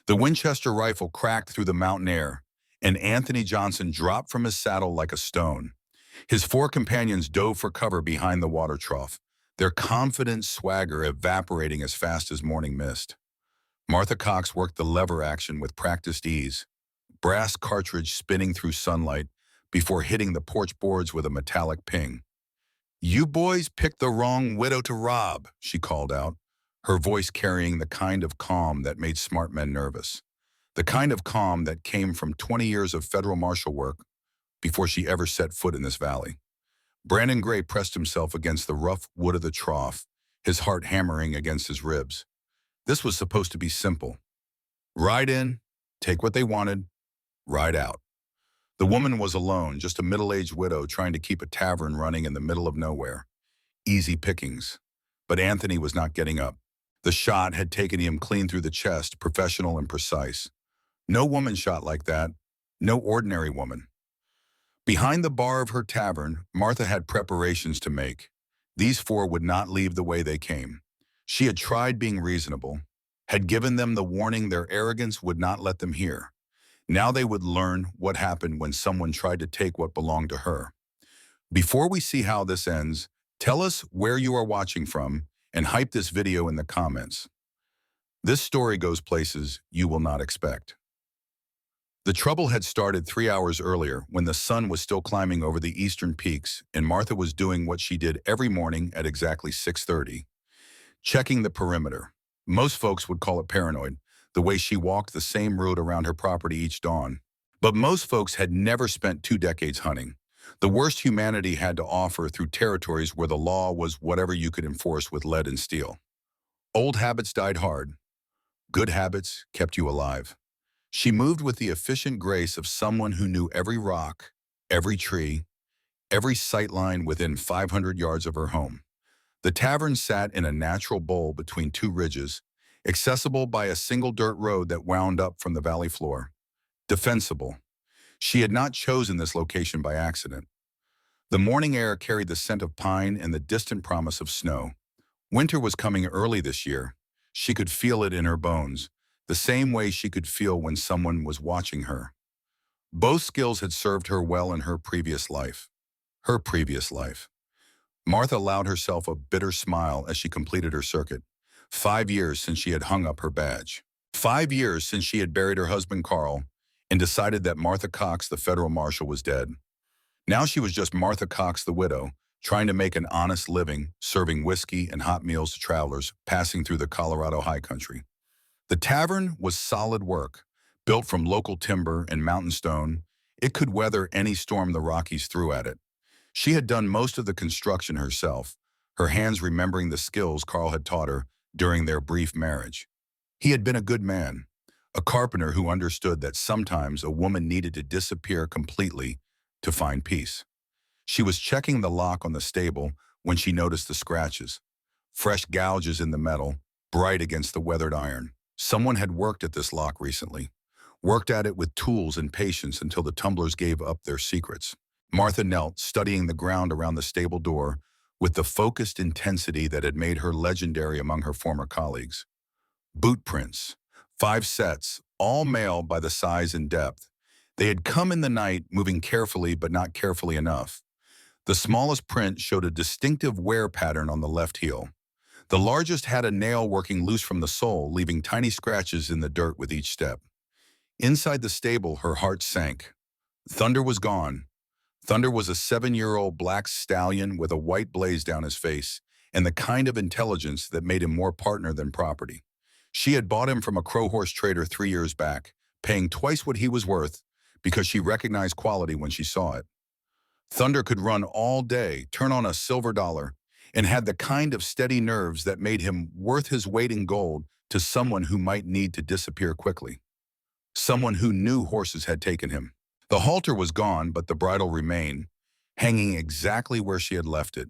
The Winchester rifle cracked through the mountain air, and Anthony Johnson dropped from his saddle like a stone. His four companions dove for cover behind the water trough, their confident swagger evaporating as fast as morning mist. Martha Cox worked the lever action with practiced ease, brass cartridge spinning through sunlight before hitting the porch boards with a metallic ping. "You boys picked the wrong widow to rob," she called out, her voice carrying the kind of calm that made smart men nervous. The kind of calm that came from 20 years of federal marshal work before she ever set foot in this valley. Brandon Gray pressed himself against the rough wood of the trough, his heart hammering against his ribs. This was supposed to be simple. Ride in, take what they wanted, ride out. The woman was alone, just a middle-aged widow trying to keep a tavern running in the middle of nowhere. Easy pickings. But Anthony was not getting up. The shot had taken him clean through the chest, professional and precise. No woman shot like that. No ordinary woman. Behind the bar of her tavern, Martha had preparations to make. These four would not leave the way they came. She had tried being reasonable, had given them the warning their arrogance would not let them hear. Now they would learn what happened when someone tried to take what belonged to her. Before we see how this ends, tell us where you are watching from and hype this video in the comments. This story goes places you will not expect. The trouble had started 3 hours earlier when the sun was still climbing over the eastern peaks and Martha was doing what she did every morning at exactly 6:30, checking the perimeter. Most folks would call it paranoid, the way she walked the same route around her property each dawn. But most folks had never spent 2 decades hunting, the worst humanity had to offer through territories where the law was whatever you could enforce with lead and steel. Old habits died hard. Good habits kept you alive. She moved with the efficient grace of someone who knew every rock, every tree, every sightline within 500 yards of her home. The tavern sat in a natural bowl between two ridges, accessible by a single dirt road that wound up from the valley floor. Defensible. She had not chosen this location by accident. The morning air carried the scent of pine and the distant promise of snow. Winter was coming early this year. She could feel it in her bones, the same way she could feel when someone was watching her. Both skills had served her well in her previous life. Her previous life. Martha allowed herself a bitter smile as she completed her circuit. 5 years since she had hung up her badge. 5 years since she had buried her husband Carl and decided that Martha Cox, the federal marshal, was dead. Now she was just Martha Cox, the widow, trying to make an honest living, serving whiskey and hot meals to travelers passing through the Colorado high country. The tavern was solid work, built from local timber and mountain stone. It could weather any storm the Rockies threw at it. She had done most of the construction herself, her hands remembering the skills Carl had taught her during their brief marriage. He had been a good man, a carpenter who understood that sometimes a woman needed to disappear completely to find peace. She was checking the lock on the stable when she noticed the scratches, fresh gouges in the metal, bright against the weathered iron. Someone had worked at this lock recently, worked at it with tools and patience until the tumblers gave up their secrets. Martha knelt, studying the ground around the stable door with the focused intensity that had made her legendary among her former colleagues. Boot prints, 5 sets, all male by the size and depth. They had come in the night, moving carefully but not carefully enough. The smallest print showed a distinctive wear pattern on the left heel. The largest had a nail working loose from the sole, leaving tiny scratches in the dirt with each step. Inside the stable, her heart sank. Thunder was gone. Thunder was a 7-year-old black stallion with a white blaze down his face and the kind of intelligence that made him more partner than property. She had bought him from a crow horse trader 3 years back, paying twice what he was worth because she recognized quality when she saw it. Thunder could run all day, turn on a silver dollar, and had the kind of steady nerves that made him worth his weight in gold to someone who might need to disappear quickly. Someone who knew horses had taken him. The halter was gone, but the bridle remained, hanging exactly where she had left it.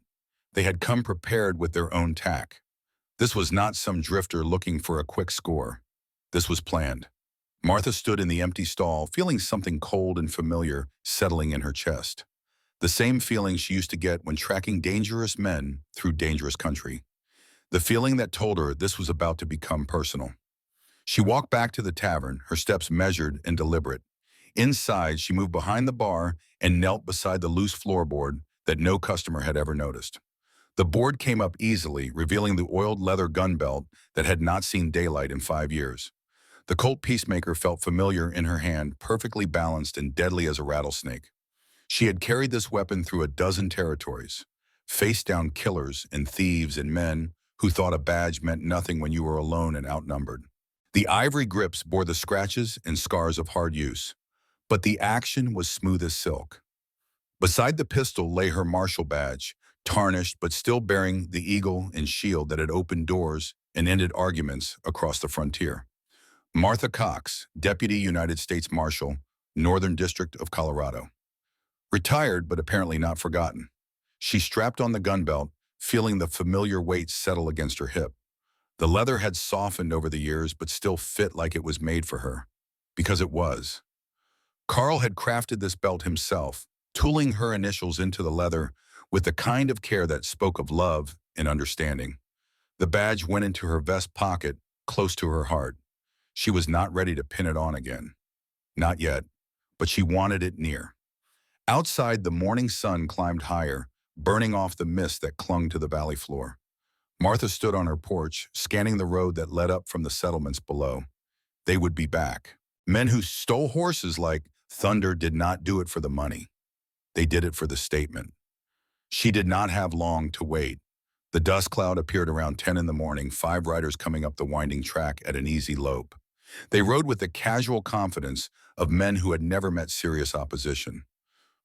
They had come prepared with their own tack. This was not some drifter looking for a quick score. This was planned. Martha stood in the empty stall, feeling something cold and familiar settling in her chest. The same feeling she used to get when tracking dangerous men through dangerous country. The feeling that told her this was about to become personal. She walked back to the tavern, her steps measured and deliberate. Inside, she moved behind the bar and knelt beside the loose floorboard that no customer had ever noticed. The board came up easily, revealing the oiled leather gun belt that had not seen daylight in 5 years. The Colt Peacemaker felt familiar in her hand, perfectly balanced and deadly as a rattlesnake. She had carried this weapon through a dozen territories, faced down killers and thieves and men who thought a badge meant nothing when you were alone and outnumbered. The ivory grips bore the scratches and scars of hard use, but the action was smooth as silk. Beside the pistol lay her marshal badge, tarnished but still bearing the eagle and shield that had opened doors and ended arguments across the frontier. Martha Cox, Deputy United States Marshal, Northern District of Colorado. Retired, but apparently not forgotten. She strapped on the gun belt, feeling the familiar weight settle against her hip. The leather had softened over the years, but still fit like it was made for her. Because it was. Carl had crafted this belt himself, tooling her initials into the leather with the kind of care that spoke of love and understanding. The badge went into her vest pocket, close to her heart. She was not ready to pin it on again. Not yet, but she wanted it near. Outside, the morning sun climbed higher, burning off the mist that clung to the valley floor. Martha stood on her porch, scanning the road that led up from the settlements below. They would be back. Men who stole horses like thunder did not do it for the money. They did it for the statement. She did not have long to wait. The dust cloud appeared around 10 in the morning, 5 riders coming up the winding track at an easy lope. They rode with the casual confidence of men who had never met serious opposition.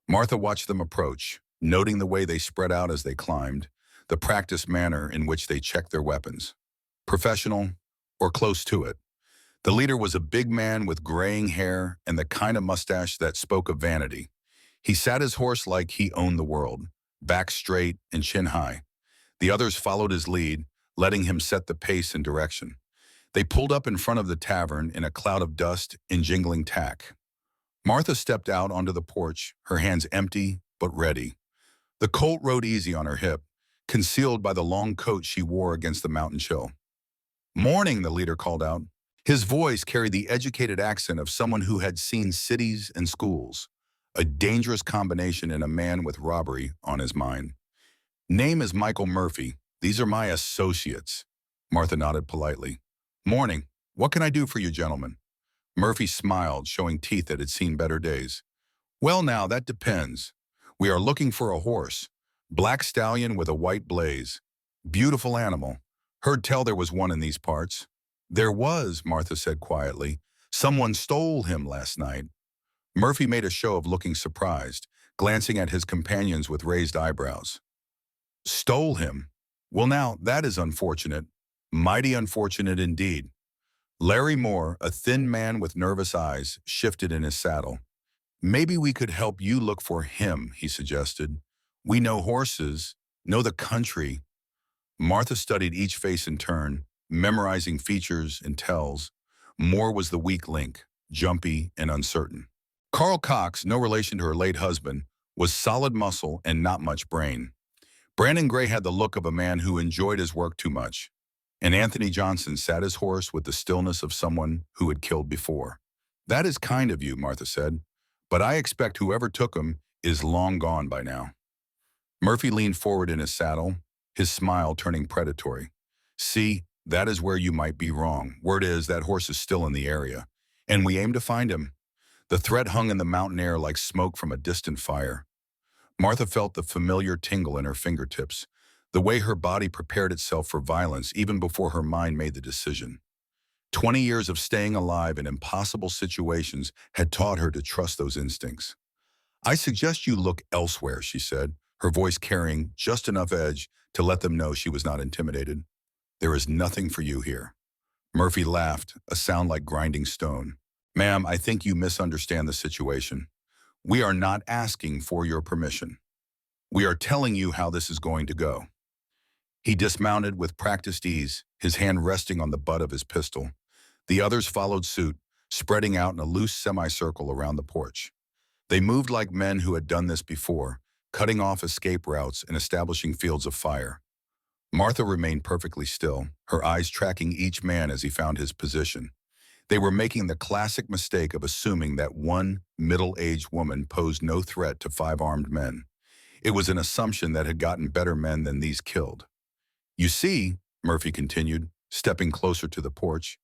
Martha watched them approach, noting the way they spread out as they climbed, the practiced manner in which they checked their weapons. Professional, or close to it. The leader was a big man with graying hair and the kind of mustache that spoke of vanity. He sat his horse like he owned the world, back straight and chin high. The others followed his lead, letting him set the pace and direction. They pulled up in front of the tavern in a cloud of dust and jingling tack. Martha stepped out onto the porch, her hands empty but ready. The Colt rode easy on her hip, concealed by the long coat she wore against the mountain chill. "Morning," the leader called out. His voice carried the educated accent of someone who had seen cities and schools, a dangerous combination in a man with robbery on his mind. "Name is Michael Murphy. These are my associates." Martha nodded politely. "Morning. What can I do for you, gentlemen?" Murphy smiled, showing teeth that had seen better days. "Well now, that depends. We are looking for a horse. Black stallion with a white blaze. Beautiful animal. Heard tell there was one in these parts." "There was," Martha said quietly. "Someone stole him last night." Murphy made a show of looking surprised, glancing at his companions with raised eyebrows. "Stole him? Well now, that is unfortunate. Mighty unfortunate indeed." Larry Moore, a thin man with nervous eyes, shifted in his saddle. "Maybe we could help you look for him," he suggested. "We know horses, know the country." Martha studied each face in turn, memorizing features and tells. Moore was the weak link, jumpy and uncertain. Carl Cox, no relation to her late husband, was solid muscle and not much brain. Brandon Gray had the look of a man who enjoyed his work too much. And Anthony Johnson sat his horse with the stillness of someone who had killed before. "That is kind of you," Martha said, "but I expect whoever took him is long gone by now." Murphy leaned forward in his saddle, his smile turning predatory. "See, that is where you might be wrong. Word is that horse is still in the area, and we aim to find him." The threat hung in the mountain air like smoke from a distant fire. Martha felt the familiar tingle in her fingertips, the way her body prepared itself for violence even before her mind made the decision. 20 years of staying alive in impossible situations had taught her to trust those instincts. "I suggest you look elsewhere," she said, her voice carrying just enough edge to let them know she was not intimidated. "There is nothing for you here." Murphy laughed, a sound like grinding stone. "Ma'am, I think you misunderstand the situation. We are not asking for your permission. We are telling you how this is going to go." He dismounted with practiced ease, his hand resting on the butt of his pistol. The others followed suit, spreading out in a loose semicircle around the porch. They moved like men who had done this before, cutting off escape routes and establishing fields of fire. Martha remained perfectly still, her eyes tracking each man as he found his position. They were making the classic mistake of assuming that one middle-aged woman posed no threat to five armed men. It was an assumption that had gotten better men than these killed. You see, Murphy continued, stepping closer to the porch,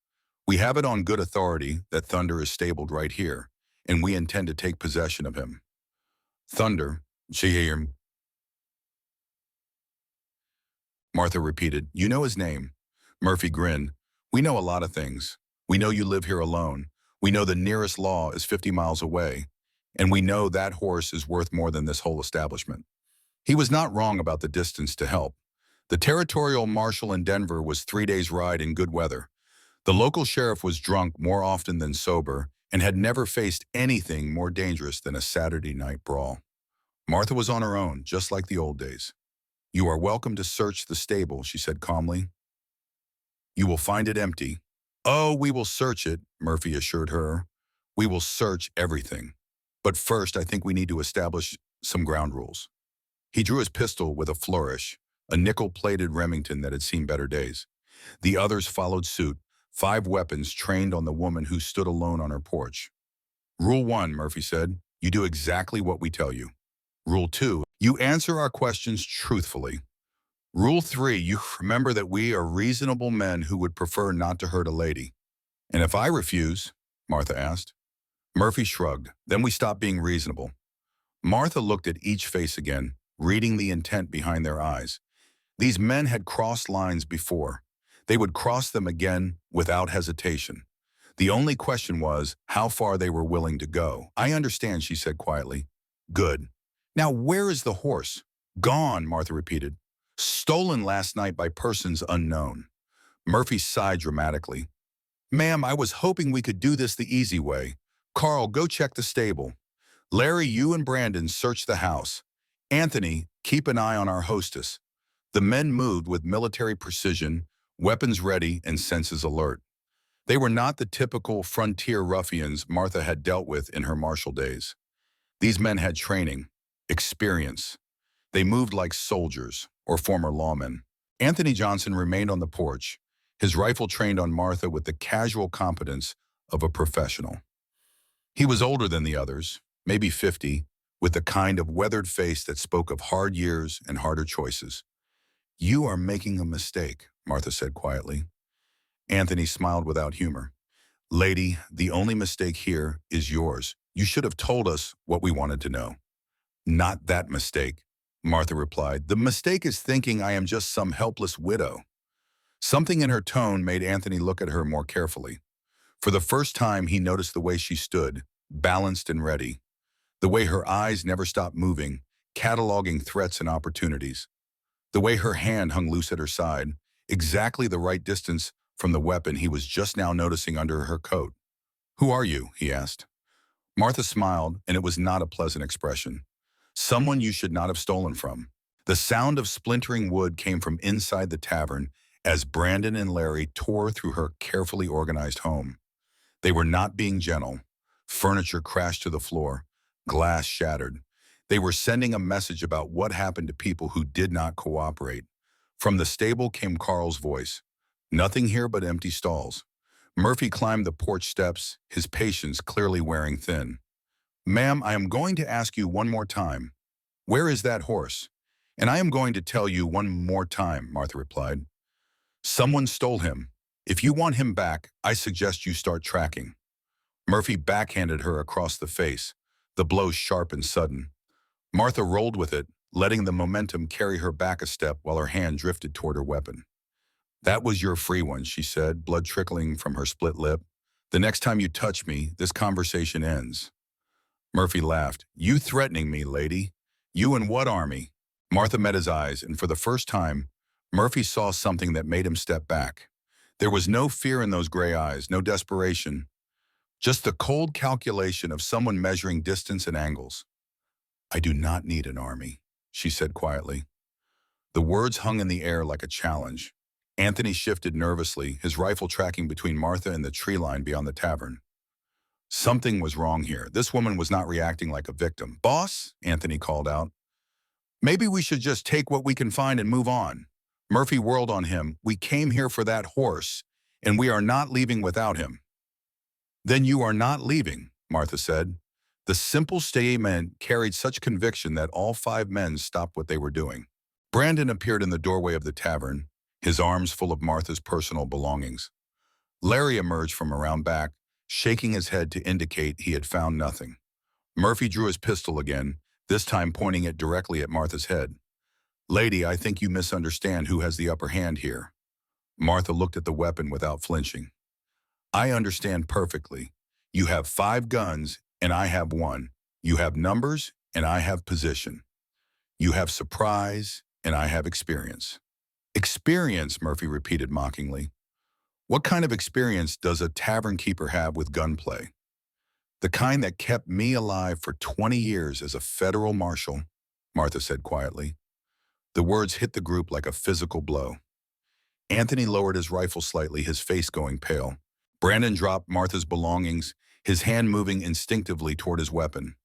we have it on good authority that Thunder is stabled right here, and we intend to take possession of him. Thunder, Shahir, Martha repeated. You know his name. Murphy grinned. We know a lot of things. We know you live here alone. We know the nearest law is 50 miles away. And we know that horse is worth more than this whole establishment. He was not wrong about the distance to help. The territorial marshal in Denver was 3 days' ride in good weather. The local sheriff was drunk more often than sober and had never faced anything more dangerous than a Saturday night brawl. Martha was on her own, just like the old days. You are welcome to search the stable, she said calmly. You will find it empty. Oh, we will search it, Murphy assured her. We will search everything. But first, I think we need to establish some ground rules. He drew his pistol with a flourish, a nickel-plated Remington that had seen better days. The others followed suit, 5 weapons trained on the woman who stood alone on her porch. Rule 1, Murphy said, you do exactly what we tell you. Rule 2, you answer our questions truthfully. Rule 3, you remember that we are reasonable men who would prefer not to hurt a lady. And if I refuse, Martha asked. Murphy shrugged. Then we stop being reasonable. Martha looked at each face again, reading the intent behind their eyes. These men had crossed lines before. They would cross them again without hesitation. The only question was how far they were willing to go. I understand, she said quietly. Good. Now where is the horse? Gone, Martha repeated. Stolen last night by persons unknown. Murphy sighed dramatically. Ma'am, I was hoping we could do this the easy way. Carl, go check the stable. Larry, you and Brandon search the house. Anthony, keep an eye on our hostess. The men moved with military precision, weapons ready and senses alert. They were not the typical frontier ruffians Martha had dealt with in her martial days. These men had training, experience. They moved like soldiers or former lawmen. Anthony Johnson remained on the porch, his rifle trained on Martha with the casual competence of a professional. He was older than the others, maybe 50, with the kind of weathered face that spoke of hard years and harder choices. You are making a mistake, Martha said quietly. Anthony smiled without humor. Lady, the only mistake here is yours. You should have told us what we wanted to know. Not that mistake, Martha replied. The mistake is thinking I am just some helpless widow. Something in her tone made Anthony look at her more carefully. For the first time, he noticed the way she stood, balanced and ready. The way her eyes never stopped moving, cataloging threats and opportunities. The way her hand hung loose at her side, exactly the right distance from the weapon he was just now noticing under her coat. Who are you? He asked. Martha smiled, and it was not a pleasant expression. Someone you should not have stolen from. The sound of splintering wood came from inside the tavern as Brandon and Larry tore through her carefully organized home. They were not being gentle. Furniture crashed to the floor, glass shattered. They were sending a message about what happened to people who did not cooperate. From the stable came Carl's voice. Nothing here but empty stalls. Murphy climbed the porch steps, his patience clearly wearing thin. Ma'am, I am going to ask you one more time. Where is that horse? And I am going to tell you one more time, Martha replied. Someone stole him. If you want him back, I suggest you start tracking. Murphy backhanded her across the face, the blow sharp and sudden. Martha rolled with it, letting the momentum carry her back a step while her hand drifted toward her weapon. That was your free one, she said, blood trickling from her split lip. The next time you touch me, this conversation ends. Murphy laughed. You threatening me, lady? You and what army? Martha met his eyes, and for the first time, Murphy saw something that made him step back. There was no fear in those gray eyes, no desperation. Just the cold calculation of someone measuring distance and angles. I do not need an army, she said quietly. The words hung in the air like a challenge. Anthony shifted nervously, his rifle tracking between Martha and the tree line beyond the tavern. Something was wrong here. This woman was not reacting like a victim. Boss, Anthony called out. Maybe we should just take what we can find and move on. Murphy whirled on him. We came here for that horse, and we are not leaving without him. Then you are not leaving, Martha said. The simple statement carried such conviction that all 5 men stopped what they were doing. Brandon appeared in the doorway of the tavern, his arms full of Martha's personal belongings. Larry emerged from around back, shaking his head to indicate he had found nothing. Murphy drew his pistol again, this time pointing it directly at Martha's head. Lady, I think you misunderstand who has the upper hand here. Martha looked at the weapon without flinching. I understand perfectly. You have 5 guns, and I have 1. You have numbers, and I have position. You have surprise, and I have experience. Experience, Murphy repeated mockingly. What kind of experience does a tavern keeper have with gunplay? The kind that kept me alive for 20 years as a federal marshal, Martha said quietly. The words hit the group like a physical blow. Anthony lowered his rifle slightly, his face going pale. Brandon dropped Martha's belongings, his hand moving instinctively toward his weapon.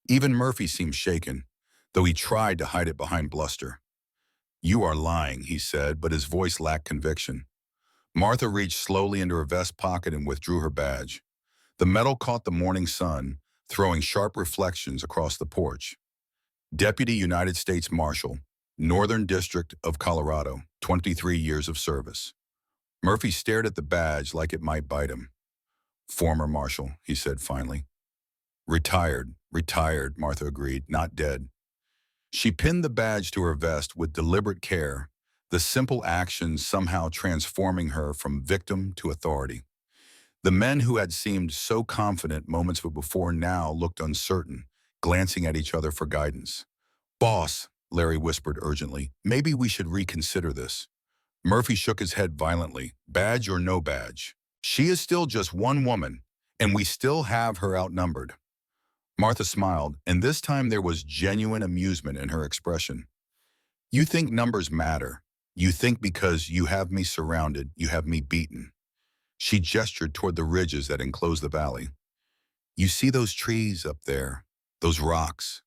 Even Murphy seemed shaken, though he tried to hide it behind bluster. You are lying, he said, but his voice lacked conviction. Martha reached slowly into her vest pocket and withdrew her badge. The metal caught the morning sun, throwing sharp reflections across the porch. Deputy United States Marshal, Northern District of Colorado, 23 years of service. Murphy stared at the badge like it might bite him. Former Marshal, he said finally. Retired, Martha agreed, not dead. She pinned the badge to her vest with deliberate care, the simple action somehow transforming her from victim to authority. The men who had seemed so confident moments before now looked uncertain, glancing at each other for guidance. Boss, Larry whispered urgently, maybe we should reconsider this. Murphy shook his head violently, badge or no badge. She is still just one woman, and we still have her outnumbered. Martha smiled, and this time there was genuine amusement in her expression. You think numbers matter. You think because you have me surrounded, you have me beaten. She gestured toward the ridges that enclose the valley. You see those trees up there, those rocks?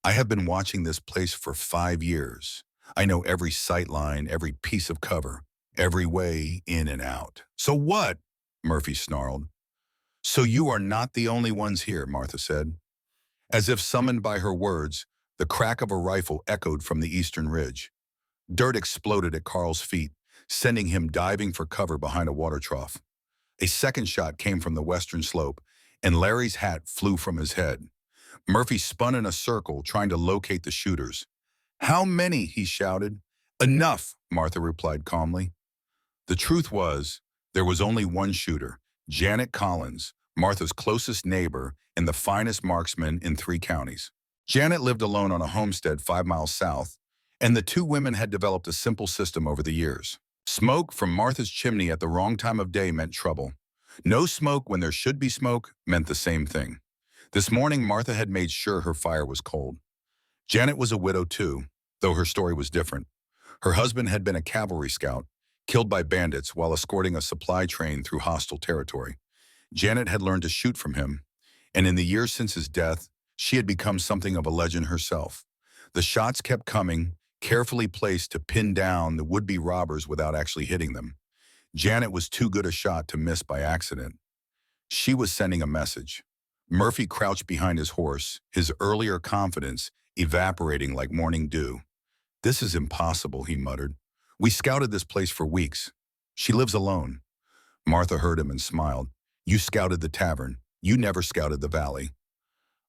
I have been watching this place for 5 years. I know every sight line, every piece of cover, every way in and out. So what? Murphy snarled. So you are not the only ones here, Martha said. As if summoned by her words, the crack of a rifle echoed from the eastern ridge. Dirt exploded at Carl's feet, sending him diving for cover behind a water trough. A second shot came from the western slope, and Larry's hat flew from his head. Murphy spun in a circle, trying to locate the shooters. How many? He shouted. Enough, Martha replied calmly. The truth was, there was only one shooter, Janet Collins, Martha's closest neighbor and the finest marksman in 3 counties. Janet lived alone on a homestead 5 miles south, and the 2 women had developed a simple system over the years. Smoke from Martha's chimney at the wrong time of day meant trouble. No smoke when there should be smoke meant the same thing. This morning, Martha had made sure her fire was cold. Janet was a widow too, though her story was different. Her husband had been a cavalry scout, killed by bandits while escorting a supply train through hostile territory. Janet had learned to shoot from him, and in the years since his death, she had become something of a legend herself. The shots kept coming, carefully placed to pin down the would-be robbers without actually hitting them. Janet was too good a shot to miss by accident. She was sending a message. Murphy crouched behind his horse, his earlier confidence evaporating like morning dew. This is impossible, he muttered. We scouted this place for weeks. She lives alone. Martha heard him and smiled. You scouted the tavern. You never scouted the valley.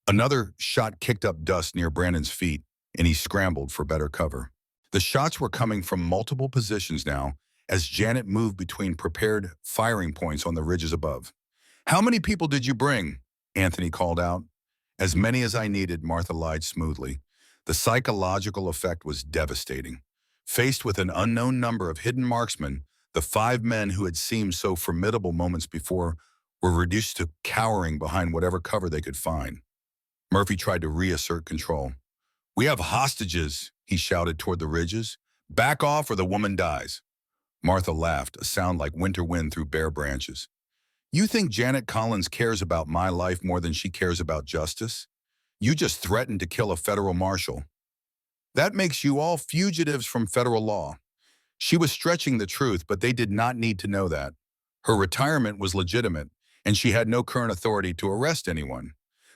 Another shot kicked up dust near Brandon's feet, and he scrambled for better cover. The shots were coming from multiple positions now, as Janet moved between prepared firing points on the ridges above. How many people did you bring? Anthony called out. As many as I needed, Martha lied smoothly. The psychological effect was devastating. Faced with an unknown number of hidden marksmen, the 5 men who had seemed so formidable moments before were reduced to cowering behind whatever cover they could find. Murphy tried to reassert control. We have hostages, he shouted toward the ridges. Back off or the woman dies. Martha laughed, a sound like winter wind through bare branches. You think Janet Collins cares about my life more than she cares about justice? You just threatened to kill a federal marshal. That makes you all fugitives from federal law. She was stretching the truth, but they did not need to know that. Her retirement was legitimate, and she had no current authority to arrest anyone.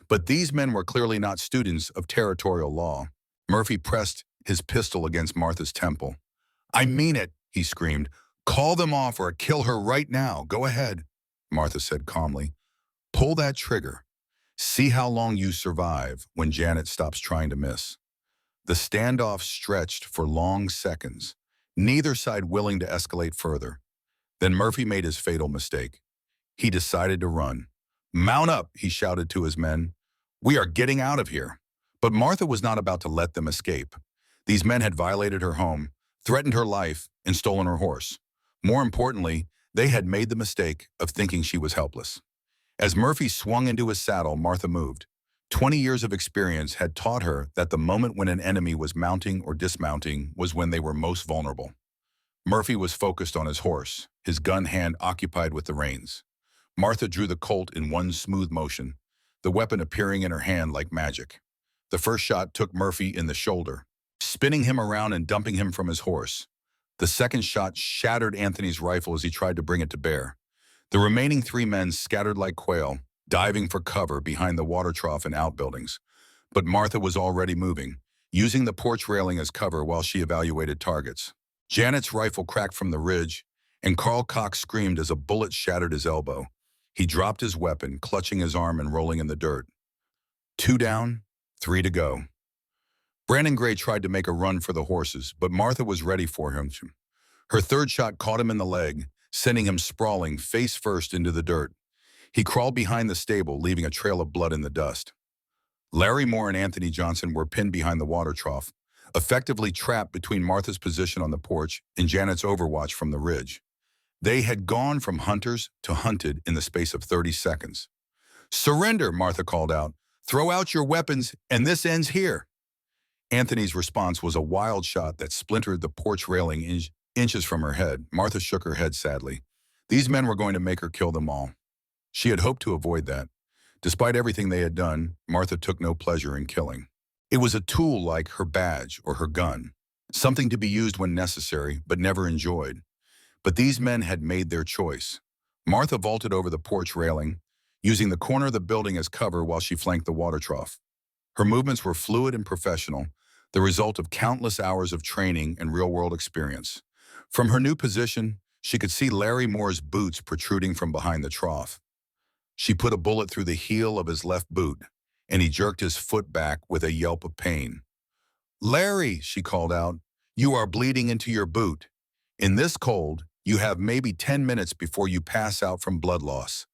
But these men were clearly not students of territorial law. Murphy pressed his pistol against Martha's temple. "I mean it," he screamed. "Call them off or kill her right now. Go ahead," Martha said calmly. "Pull that trigger. See how long you survive." When Janet stops trying to miss. The standoff stretched for long seconds, neither side willing to escalate further. Then Murphy made his fatal mistake. He decided to run. "Mount up," he shouted to his men. "We are getting out of here." But Martha was not about to let them escape. These men had violated her home, threatened her life, and stolen her horse. More importantly, they had made the mistake of thinking she was helpless. As Murphy swung into his saddle, Martha moved. 20 years of experience had taught her that the moment when an enemy was mounting or dismounting was when they were most vulnerable. Murphy was focused on his horse, his gun hand occupied with the reins. Martha drew the Colt in one smooth motion, the weapon appearing in her hand like magic. The first shot took Murphy in the shoulder, spinning him around and dumping him from his horse. The second shot shattered Anthony's rifle as he tried to bring it to bear. The remaining 3 men scattered like quail, diving for cover behind the water trough and outbuildings. But Martha was already moving, using the porch railing as cover while she evaluated targets. Janet's rifle cracked from the ridge, and Carl Cox screamed as a bullet shattered his elbow. He dropped his weapon, clutching his arm and rolling in the dirt. 2 down, 3 to go. Brandon Gray tried to make a run for the horses, but Martha was ready for him. Her third shot caught him in the leg, sending him sprawling face first into the dirt. He crawled behind the stable, leaving a trail of blood in the dust. Larry Moore and Anthony Johnson were pinned behind the water trough, effectively trapped between Martha's position on the porch and Janet's overwatch from the ridge. They had gone from hunters to hunted in the space of 30 seconds. "Surrender," Martha called out. "Throw out your weapons, and this ends here." Anthony's response was a wild shot that splintered the porch railing inches from her head. Martha shook her head sadly. These men were going to make her kill them all. She had hoped to avoid that. Despite everything they had done, Martha took no pleasure in killing. It was a tool like her badge or her gun, something to be used when necessary, but never enjoyed. But these men had made their choice. Martha vaulted over the porch railing, using the corner of the building as cover while she flanked the water trough. Her movements were fluid and professional, the result of countless hours of training and real-world experience. From her new position, she could see Larry Moore's boots protruding from behind the trough. She put a bullet through the heel of his left boot, and he jerked his foot back with a yelp of pain. "Larry," she called out, "you are bleeding into your boot. In this cold, you have maybe 10 minutes before you pass out from blood loss.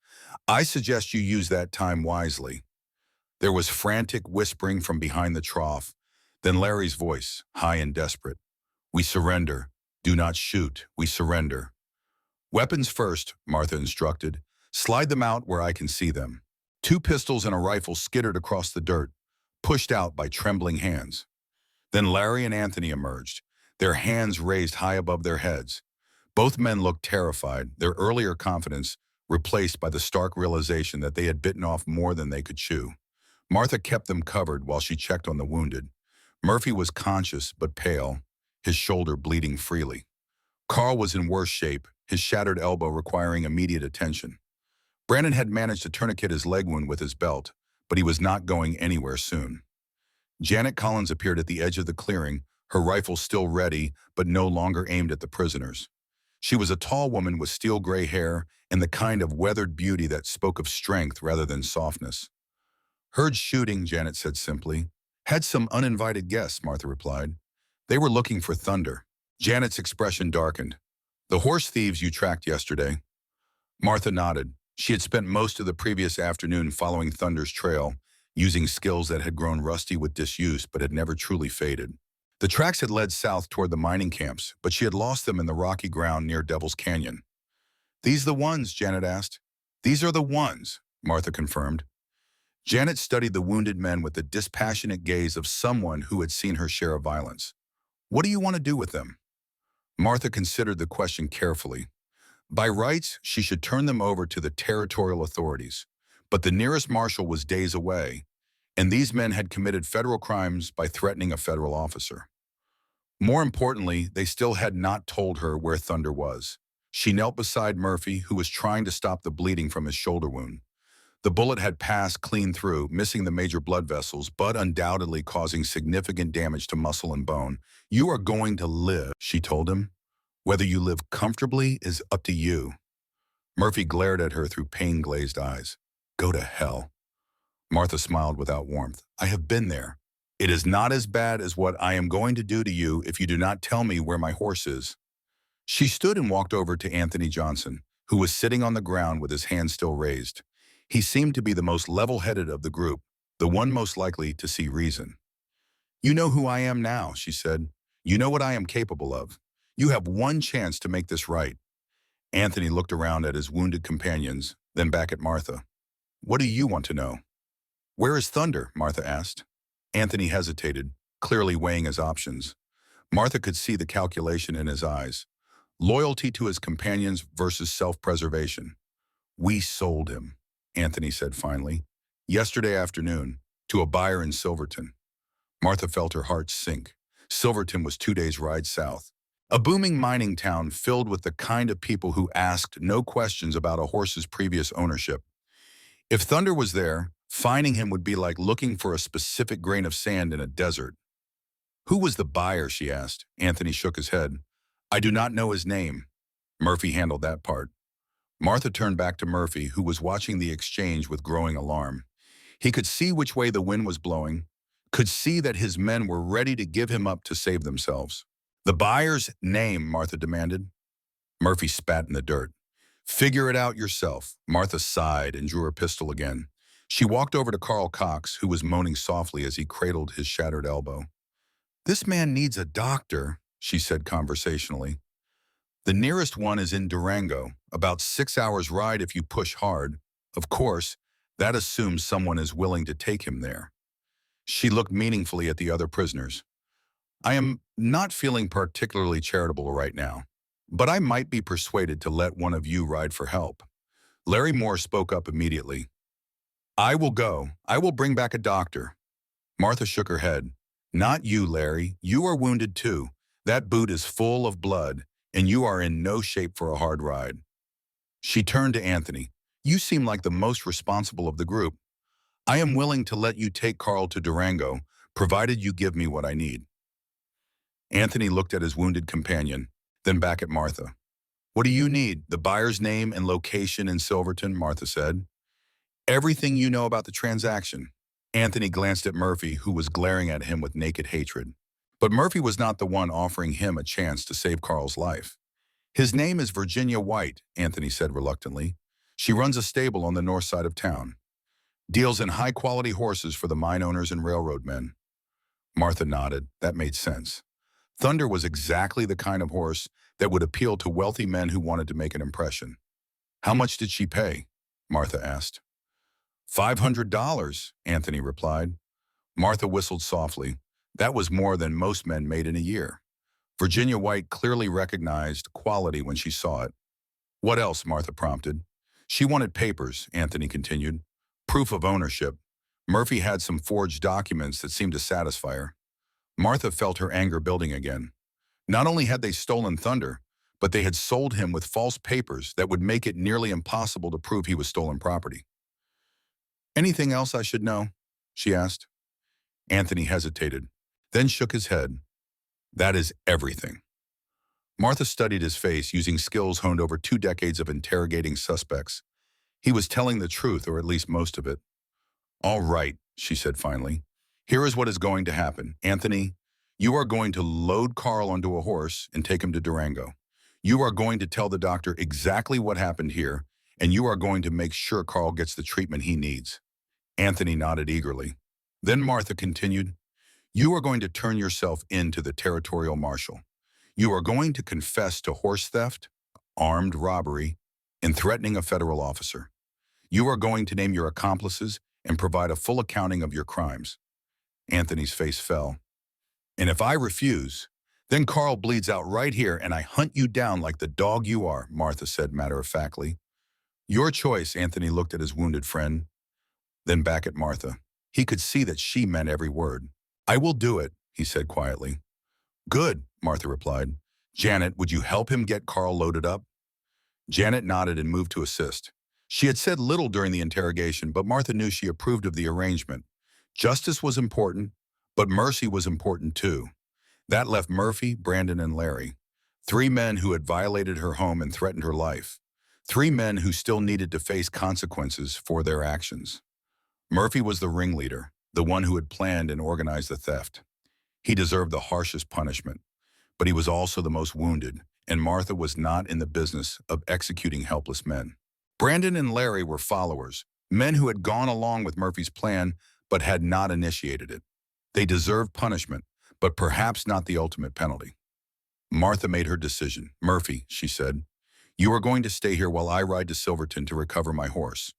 I suggest you use that time wisely." There was frantic whispering from behind the trough, then Larry's voice, high and desperate. "We surrender. Do not shoot. We surrender." "Weapons first," Martha instructed. "Slide them out where I can see them." 2 pistols and a rifle skittered across the dirt, pushed out by trembling hands. Then Larry and Anthony emerged, their hands raised high above their heads. Both men looked terrified, their earlier confidence replaced by the stark realization that they had bitten off more than they could chew. Martha kept them covered while she checked on the wounded. Murphy was conscious but pale, his shoulder bleeding freely. Carl was in worse shape, his shattered elbow requiring immediate attention. Brandon had managed to tourniquet his leg wound with his belt, but he was not going anywhere soon. Janet Collins appeared at the edge of the clearing, her rifle still ready, but no longer aimed at the prisoners. She was a tall woman with steel gray hair and the kind of weathered beauty that spoke of strength rather than softness. "Heard shooting," Janet said simply. "Had some uninvited guests," Martha replied. "They were looking for Thunder." Janet's expression darkened. "The horse thieves you tracked yesterday?" Martha nodded. She had spent most of the previous afternoon following Thunder's trail, using skills that had grown rusty with disuse but had never truly faded. The tracks had led south toward the mining camps, but she had lost them in the rocky ground near Devil's Canyon. "These the ones?" Janet asked. "These are the ones," Martha confirmed. Janet studied the wounded men with the dispassionate gaze of someone who had seen her share of violence. "What do you want to do with them?" Martha considered the question carefully. By rights, she should turn them over to the territorial authorities, but the nearest marshal was days away, and these men had committed federal crimes by threatening a federal officer. More importantly, they still had not told her where Thunder was. She knelt beside Murphy, who was trying to stop the bleeding from his shoulder wound. The bullet had passed clean through, missing the major blood vessels, but undoubtedly causing significant damage to muscle and bone. "You are going to live," she told him. "Whether you live comfortably is up to you." Murphy glared at her through pain-glazed eyes. "Go to hell." Martha smiled without warmth. "I have been there. It is not as bad as what I am going to do to you if you do not tell me where my horse is." She stood and walked over to Anthony Johnson, who was sitting on the ground with his hands still raised. He seemed to be the most level-headed of the group, the one most likely to see reason. "You know who I am now," she said. "You know what I am capable of. You have one chance to make this right." Anthony looked around at his wounded companions, then back at Martha. "What do you want to know?" "Where is Thunder?" Martha asked. Anthony hesitated, clearly weighing his options. Martha could see the calculation in his eyes. Loyalty to his companions versus self-preservation. "We sold him," Anthony said finally, "yesterday afternoon, to a buyer in Silverton." Martha felt her heart sink. Silverton was 2 days' ride south. A booming mining town filled with the kind of people who asked no questions about a horse's previous ownership. If Thunder was there, finding him would be like looking for a specific grain of sand in a desert. "Who was the buyer?" she asked. Anthony shook his head. "I do not know his name." Murphy handled that part. Martha turned back to Murphy, who was watching the exchange with growing alarm. He could see which way the wind was blowing, could see that his men were ready to give him up to save themselves. "The buyer's name," Martha demanded. Murphy spat in the dirt. "Figure it out yourself." Martha sighed and drew her pistol again. She walked over to Carl Cox, who was moaning softly as he cradled his shattered elbow. "This man needs a doctor," she said conversationally. "The nearest one is in Durango, about 6 hours' ride if you push hard. Of course, that assumes someone is willing to take him there." She looked meaningfully at the other prisoners. "I am not feeling particularly charitable right now, but I might be persuaded to let one of you ride for help." Larry Moore spoke up immediately. "I will go. I will bring back a doctor." Martha shook her head. "Not you, Larry. You are wounded too. That boot is full of blood, and you are in no shape for a hard ride." She turned to Anthony. "You seem like the most responsible of the group. I am willing to let you take Carl to Durango, provided you give me what I need." Anthony looked at his wounded companion, then back at Martha. "What do you need?" "The buyer's name and location in Silverton," Martha said. "Everything you know about the transaction." Anthony glanced at Murphy, who was glaring at him with naked hatred. But Murphy was not the one offering him a chance to save Carl's life. "His name is Virginia White," Anthony said reluctantly. "She runs a stable on the north side of town. Deals in high-quality horses for the mine owners and railroad men." Martha nodded. That made sense. Thunder was exactly the kind of horse that would appeal to wealthy men who wanted to make an impression. "How much did she pay?" Martha asked. $500, Anthony replied. Martha whistled softly. That was more than most men made in a year. Virginia White clearly recognized quality when she saw it. "What else?" Martha prompted. "She wanted papers," Anthony continued. "Proof of ownership. Murphy had some forged documents that seemed to satisfy her." Martha felt her anger building again. Not only had they stolen Thunder, but they had sold him with false papers that would make it nearly impossible to prove he was stolen property. "Anything else I should know?" she asked. Anthony hesitated, then shook his head. "That is everything." Martha studied his face using skills honed over 2 decades of interrogating suspects. He was telling the truth, or at least most of it. "All right," she said finally. "Here is what is going to happen. Anthony, you are going to load Carl onto a horse and take him to Durango. You are going to tell the doctor exactly what happened here, and you are going to make sure Carl gets the treatment he needs." Anthony nodded eagerly. Then Martha continued, "You are going to turn yourself in to the territorial marshal. You are going to confess to horse theft, armed robbery, and threatening a federal officer. You are going to name your accomplices and provide a full accounting of your crimes." Anthony's face fell. "And if I refuse, then Carl bleeds out right here and I hunt you down like the dog you are," Martha said matter-of-factly. "Your choice." Anthony looked at his wounded friend, then back at Martha. He could see that she meant every word. "I will do it," he said quietly. "Good," Martha replied. "Janet, would you help him get Carl loaded up?" Janet nodded and moved to assist. She had said little during the interrogation, but Martha knew she approved of the arrangement. Justice was important, but mercy was important too. That left Murphy, Brandon, and Larry. Three men who had violated her home and threatened her life. Three men who still needed to face consequences for their actions. Murphy was the ringleader, the one who had planned and organized the theft. He deserved the harshest punishment, but he was also the most wounded, and Martha was not in the business of executing helpless men. Brandon and Larry were followers, men who had gone along with Murphy's plan but had not initiated it. They deserved punishment, but perhaps not the ultimate penalty. Martha made her decision. "Murphy," she said, "you are going to stay here while I ride to Silverton to recover my horse.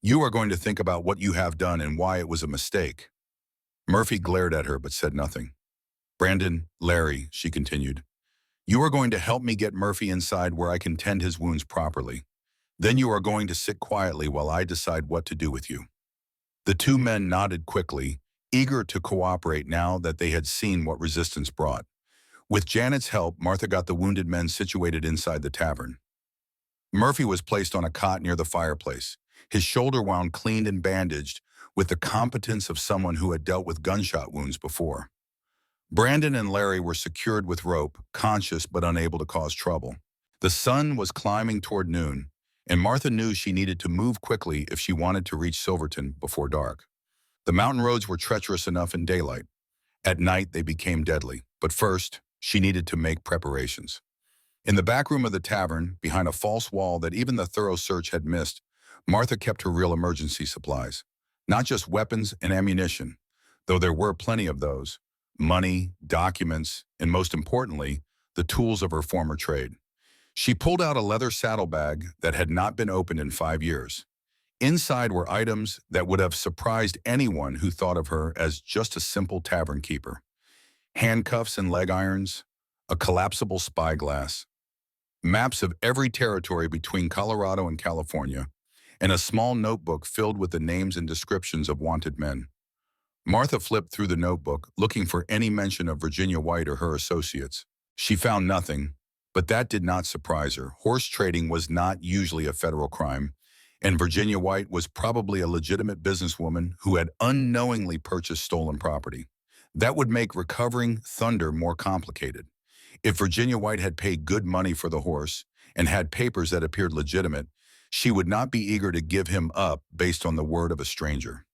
You are going to think about what you have done and why it was a mistake." Murphy glared at her but said nothing. "Brandon, Larry," she continued, "you are going to help me get Murphy inside where I can tend his wounds properly. Then you are going to sit quietly while I decide what to do with you." The two men nodded quickly, eager to cooperate now that they had seen what resistance brought. With Janet's help, Martha got the wounded men situated inside the tavern. Murphy was placed on a cot near the fireplace, his shoulder wound cleaned and bandaged with the competence of someone who had dealt with gunshot wounds before. Brandon and Larry were secured with rope, conscious but unable to cause trouble. The sun was climbing toward noon, and Martha knew she needed to move quickly if she wanted to reach Silverton before dark. The mountain roads were treacherous enough in daylight. At night, they became deadly. But first, she needed to make preparations. In the back room of the tavern, behind a false wall that even the thorough search had missed, Martha kept her real emergency supplies. Not just weapons and ammunition, though there were plenty of those. Money, documents, and most importantly, the tools of her former trade. She pulled out a leather saddlebag that had not been opened in 5 years. Inside were items that would have surprised anyone who thought of her as just a simple tavern keeper. Handcuffs and leg irons, a collapsible spyglass, maps of every territory between Colorado and California, and a small notebook filled with the names and descriptions of wanted men. Martha flipped through the notebook, looking for any mention of Virginia White or her associates. She found nothing, but that did not surprise her. Horse trading was not usually a federal crime, and Virginia White was probably a legitimate businesswoman who had unknowingly purchased stolen property. That would make recovering Thunder more complicated. If Virginia White had paid good money for the horse and had papers that appeared legitimate, she would not be eager to give him up based on the word of a stranger.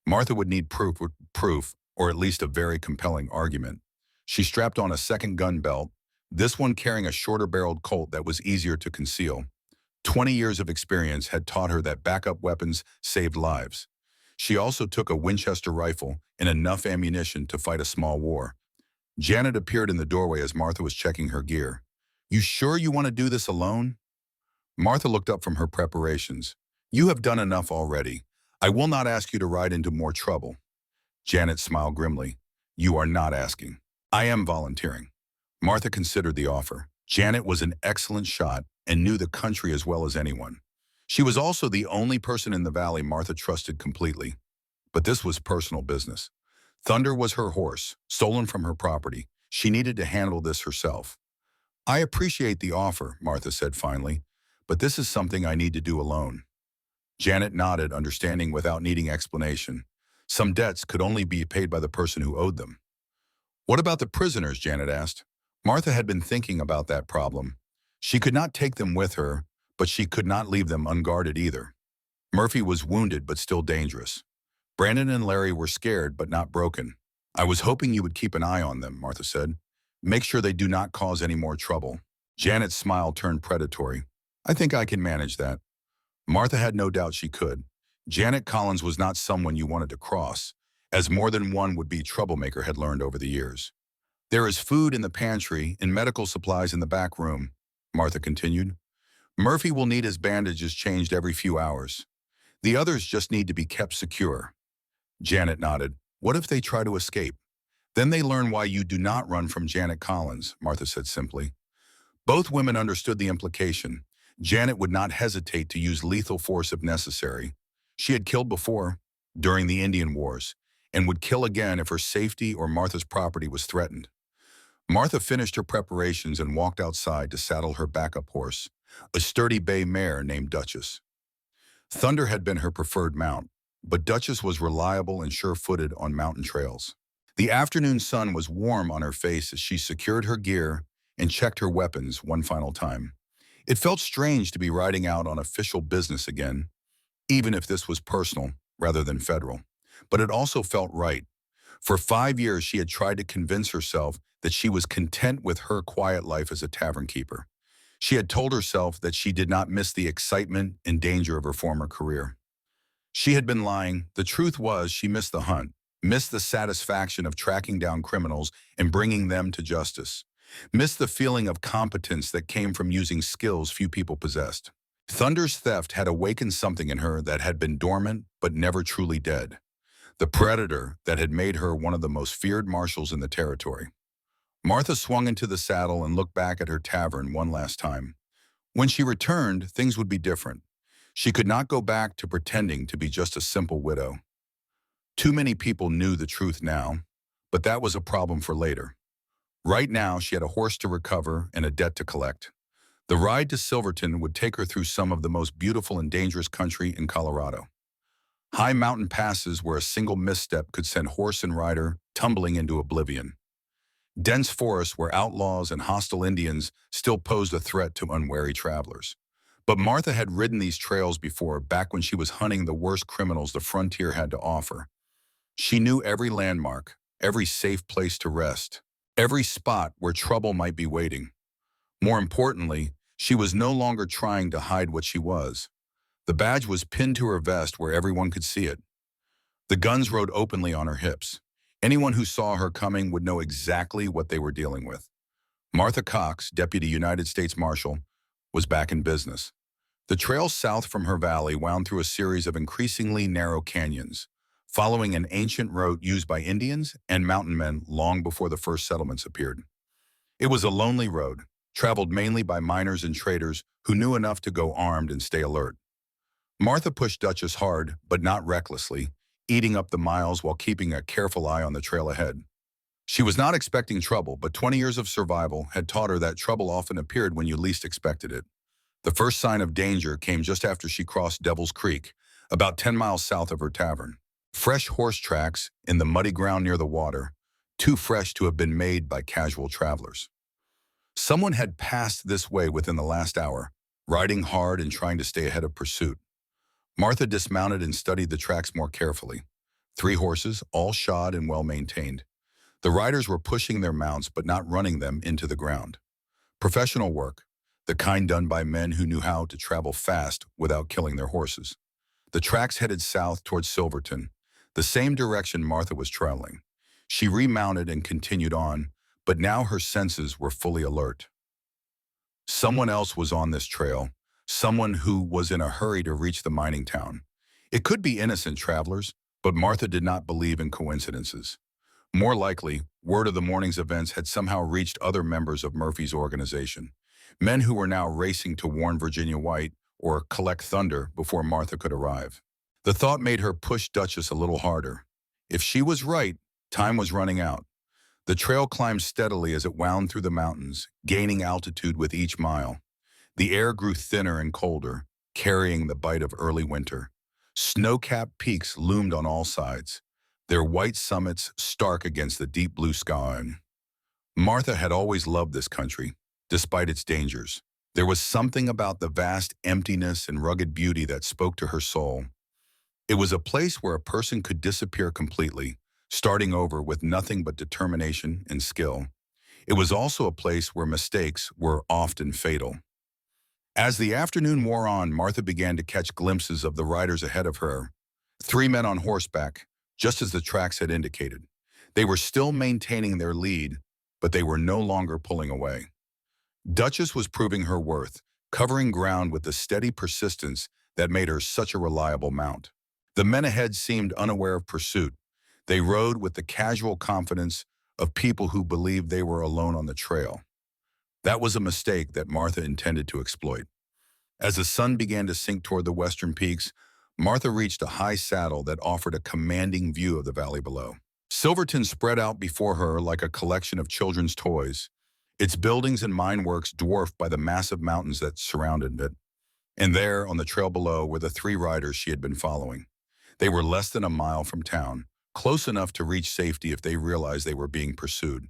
Martha would need proof, or at least a very compelling argument. She strapped on a second gun belt, this one carrying a shorter-barreled Colt that was easier to conceal. 20 years of experience had taught her that backup weapons saved lives. She also took a Winchester rifle and enough ammunition to fight a small war. Janet appeared in the doorway as Martha was checking her gear. "You sure you want to do this alone?" Martha looked up from her preparations. "You have done enough already. I will not ask you to ride into more trouble." Janet smiled grimly. "You are not asking. I am volunteering." Martha considered the offer. Janet was an excellent shot and knew the country as well as anyone. She was also the only person in the valley Martha trusted completely. But this was personal business. Thunder was her horse, stolen from her property. She needed to handle this herself. "I appreciate the offer," Martha said finally, "but this is something I need to do alone." Janet nodded, understanding without needing explanation. Some debts could only be paid by the person who owed them. "What about the prisoners?" Janet asked. Martha had been thinking about that problem. She could not take them with her, but she could not leave them unguarded either. Murphy was wounded but still dangerous. Brandon and Larry were scared but not broken. "I was hoping you would keep an eye on them," Martha said. "Make sure they do not cause any more trouble." Janet's smile turned predatory. "I think I can manage that." Martha had no doubt she could. Janet Collins was not someone you wanted to cross, as more than one would-be troublemaker had learned over the years. "There is food in the pantry and medical supplies in the back room," Martha continued. "Murphy will need his bandages changed every few hours. The others just need to be kept secure." Janet nodded. "What if they try to escape? Then they learn why you do not run from Janet Collins," Martha said simply. Both women understood the implication. Janet would not hesitate to use lethal force if necessary. She had killed before, during the Indian Wars, and would kill again if her safety or Martha's property was threatened. Martha finished her preparations and walked outside to saddle her backup horse. a sturdy bay mare named Duchess. Thunder had been her preferred mount, but Duchess was reliable and sure-footed on mountain trails. The afternoon sun was warm on her face as she secured her gear and checked her weapons one final time. It felt strange to be riding out on official business again, even if this was personal rather than federal. But it also felt right. For 5 years, she had tried to convince herself that she was content with her quiet life as a tavern keeper. She had told herself that she did not miss the excitement and danger of her former career. She had been lying. The truth was she missed the hunt, missed the satisfaction of tracking down criminals and bringing them to justice, missed the feeling of competence that came from using skills few people possessed. Thunder's theft had awakened something in her that had been dormant but never truly dead, the predator that had made her one of the most feared marshals in the territory. Martha swung into the saddle and looked back at her tavern one last time. When she returned, things would be different. She could not go back to pretending to be just a simple widow. Too many people knew the truth now, but that was a problem for later. Right now, she had a horse to recover and a debt to collect. The ride to Silverton would take her through some of the most beautiful and dangerous country in Colorado. High mountain passes where a single misstep could send horse and rider tumbling into oblivion. Dense forests where outlaws and hostile Indians still posed a threat to unwary travelers. But Martha had ridden these trails before, back when she was hunting the worst criminals the frontier had to offer. She knew every landmark, every safe place to rest, every spot where trouble might be waiting. More importantly, she was no longer trying to hide what she was. The badge was pinned to her vest where everyone could see it. The guns rode openly on her hips. Anyone who saw her coming would know exactly what they were dealing with. Martha Cox, Deputy United States Marshal, was back in business. The trail south from her valley wound through a series of increasingly narrow canyons, following an ancient route used by Indians and mountain men long before the first settlements appeared. It was a lonely road, traveled mainly by miners and traders who knew enough to go armed and stay alert. Martha pushed Duchess hard, but not recklessly, eating up the miles while keeping a careful eye on the trail ahead. She was not expecting trouble, but 20 years of survival had taught her that trouble often appeared when you least expected it. The first sign of danger came just after she crossed Devil's Creek, about 10 miles south of her tavern. Fresh horse tracks in the muddy ground near the water, too fresh to have been made by casual travelers. Someone had passed this way within the last hour, riding hard and trying to stay ahead of pursuit. Martha dismounted and studied the tracks more carefully. 3 horses, all shod and well-maintained. The riders were pushing their mounts but not running them into the ground. Professional work, the kind done by men who knew how to travel fast without killing their horses. The tracks headed south towards Silverton, the same direction Martha was traveling. She remounted and continued on, but now her senses were fully alert. Someone else was on this trail, someone who was in a hurry to reach the mining town. It could be innocent travelers, but Martha did not believe in coincidences. More likely, word of the morning's events had somehow reached other members of Murphy's organization, men who were now racing to warn Virginia White or collect Thunder before Martha could arrive. The thought made her push Duchess a little harder. If she was right, time was running out. The trail climbed steadily as it wound through the mountains, gaining altitude with each mile. The air grew thinner and colder, carrying the bite of early winter. Snow-capped peaks loomed on all sides, their white summits stark against the deep blue sky. Martha had always loved this country, despite its dangers. There was something about the vast emptiness and rugged beauty that spoke to her soul. It was a place where a person could disappear completely, starting over with nothing but determination and skill. It was also a place where mistakes were often fatal. As the afternoon wore on, Martha began to catch glimpses of the riders ahead of her. 3 men on horseback, just as the tracks had indicated. They were still maintaining their lead, but they were no longer pulling away. Duchess was proving her worth, covering ground with the steady persistence that made her such a reliable mount. The men ahead seemed unaware of pursuit. They rode with the casual confidence of people who believed they were alone on the trail. That was a mistake that Martha intended to exploit. As the sun began to sink toward the western peaks, Martha reached a high saddle that offered a commanding view of the valley below. Silverton spread out before her like a collection of children's toys, its buildings and mine works dwarfed by the massive mountains that surrounded it. And there, on the trail below, were the three riders she had been following. They were less than a mile from town, close enough to reach safety if they realized they were being pursued.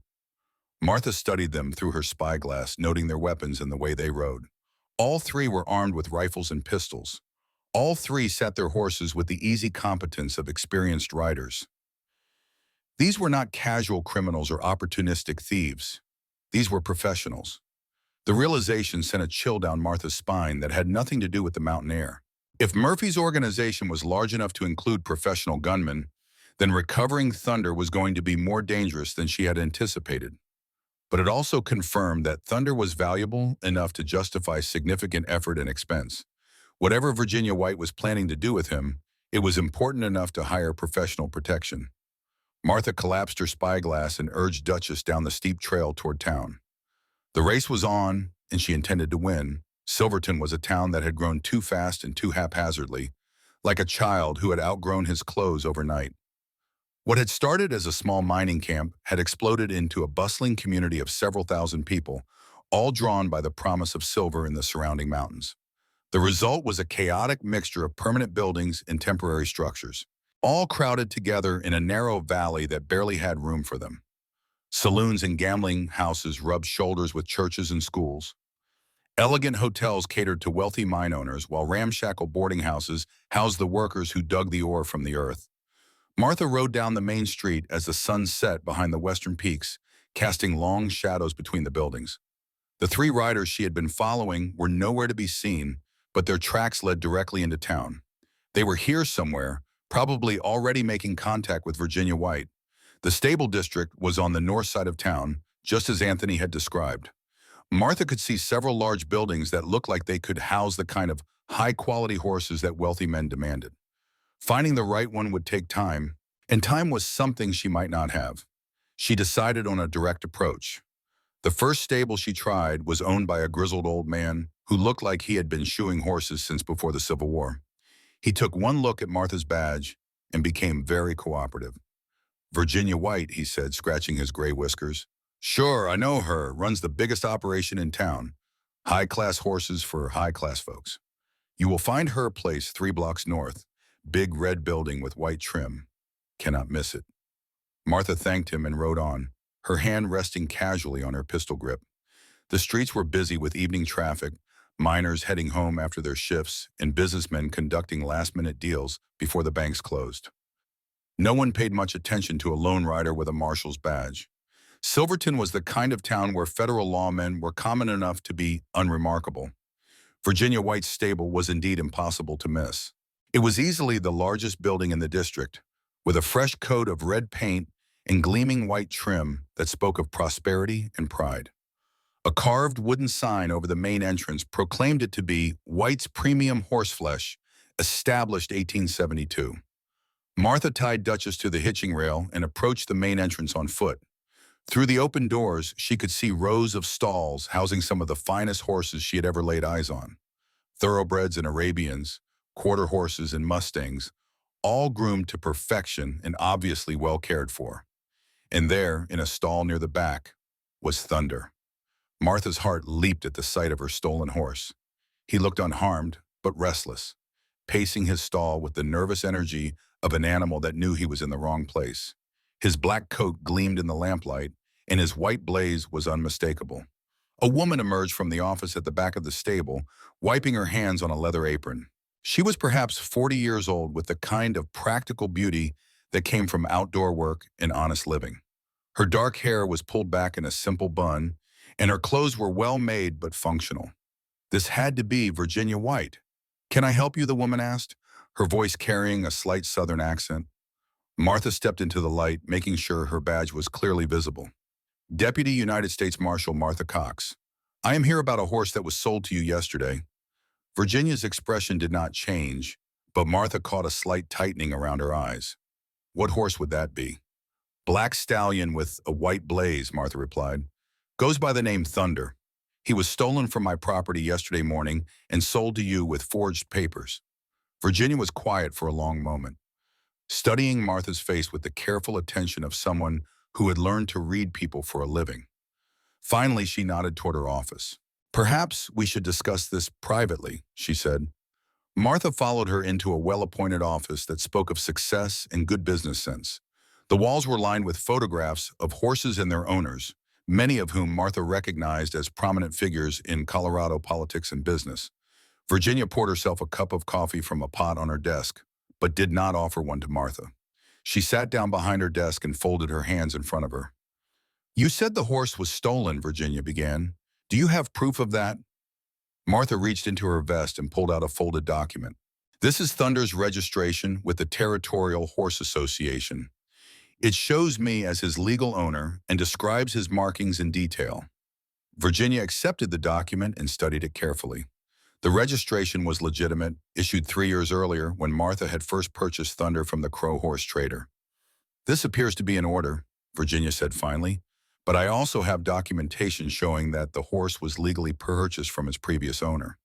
Martha studied them through her spyglass, noting their weapons and the way they rode. All three were armed with rifles and pistols. All three sat their horses with the easy competence of experienced riders. These were not casual criminals or opportunistic thieves. These were professionals. The realization sent a chill down Martha's spine that had nothing to do with the mountain air. If Murphy's organization was large enough to include professional gunmen, then recovering Thunder was going to be more dangerous than she had anticipated. But it also confirmed that Thunder was valuable enough to justify significant effort and expense. Whatever Virginia White was planning to do with him, it was important enough to hire professional protection. Martha collapsed her spyglass and urged Duchess down the steep trail toward town. The race was on, and she intended to win. Silverton was a town that had grown too fast and too haphazardly, like a child who had outgrown his clothes overnight. What had started as a small mining camp had exploded into a bustling community of several thousand people, all drawn by the promise of silver in the surrounding mountains. The result was a chaotic mixture of permanent buildings and temporary structures, all crowded together in a narrow valley that barely had room for them. Saloons and gambling houses rubbed shoulders with churches and schools. Elegant hotels catered to wealthy mine owners, while ramshackle boarding houses housed the workers who dug the ore from the earth. Martha rode down the main street as the sun set behind the western peaks, casting long shadows between the buildings. The three riders she had been following were nowhere to be seen, but their tracks led directly into town. They were here somewhere, probably already making contact with Virginia White. The stable district was on the north side of town, just as Anthony had described. Martha could see several large buildings that looked like they could house the kind of high-quality horses that wealthy men demanded. Finding the right one would take time, and time was something she might not have. She decided on a direct approach. The first stable she tried was owned by a grizzled old man who looked like he had been shoeing horses since before the Civil War. He took one look at Martha's badge and became very cooperative. "Virginia White," he said, scratching his gray whiskers. "Sure, I know her. Runs the biggest operation in town. High-class horses for high-class folks. You will find her place 3 blocks north. Big red building with white trim. Cannot miss it." Martha thanked him and rode on, her hand resting casually on her pistol grip. The streets were busy with evening traffic, miners heading home after their shifts, and businessmen conducting last-minute deals before the banks closed. No one paid much attention to a lone rider with a marshal's badge. Silverton was the kind of town where federal lawmen were common enough to be unremarkable. Virginia White's stable was indeed impossible to miss. It was easily the largest building in the district, with a fresh coat of red paint and gleaming white trim that spoke of prosperity and pride. A carved wooden sign over the main entrance proclaimed it to be White's Premium Horseflesh, established 1872. Martha tied Duchess to the hitching rail and approached the main entrance on foot. Through the open doors, she could see rows of stalls housing some of the finest horses she had ever laid eyes on. Thoroughbreds and Arabians, quarter horses and mustangs, all groomed to perfection and obviously well cared for. And there, in a stall near the back, was Thunder. Martha's heart leaped at the sight of her stolen horse. He looked unharmed, but restless, pacing his stall with the nervous energy of an animal that knew he was in the wrong place. His black coat gleamed in the lamplight, and his white blaze was unmistakable. A woman emerged from the office at the back of the stable, wiping her hands on a leather apron. She was perhaps 40 years old, with the kind of practical beauty that came from outdoor work and honest living. Her dark hair was pulled back in a simple bun, and her clothes were well made but functional. This had to be Virginia White. "Can I help you?" the woman asked, her voice carrying a slight southern accent. Martha stepped into the light, making sure her badge was clearly visible. "Deputy United States Marshal Martha Cox. I am here about a horse that was sold to you yesterday." Virginia's expression did not change, but Martha caught a slight tightening around her eyes. "What horse would that be?" "Black stallion with a white blaze," Martha replied. "Goes by the name Thunder. He was stolen from my property yesterday morning and sold to you with forged papers." Virginia was quiet for a long moment, studying Martha's face with the careful attention of someone who had learned to read people for a living. Finally, she nodded toward her office. Perhaps we should discuss this privately, she said. Martha followed her into a well-appointed office that spoke of success and good business sense. The walls were lined with photographs of horses and their owners, many of whom Martha recognized as prominent figures in Colorado politics and business. Virginia poured herself a cup of coffee from a pot on her desk, but did not offer one to Martha. She sat down behind her desk and folded her hands in front of her. You said the horse was stolen, Virginia began. Do you have proof of that? Martha reached into her vest and pulled out a folded document. This is Thunder's registration with the Territorial Horse Association. It shows me as his legal owner and describes his markings in detail. Virginia accepted the document and studied it carefully. The registration was legitimate, issued 3 years earlier when Martha had first purchased Thunder from the Crow Horse Trader. This appears to be in order, Virginia said finally, but I also have documentation showing that the horse was legally purchased from its previous owner.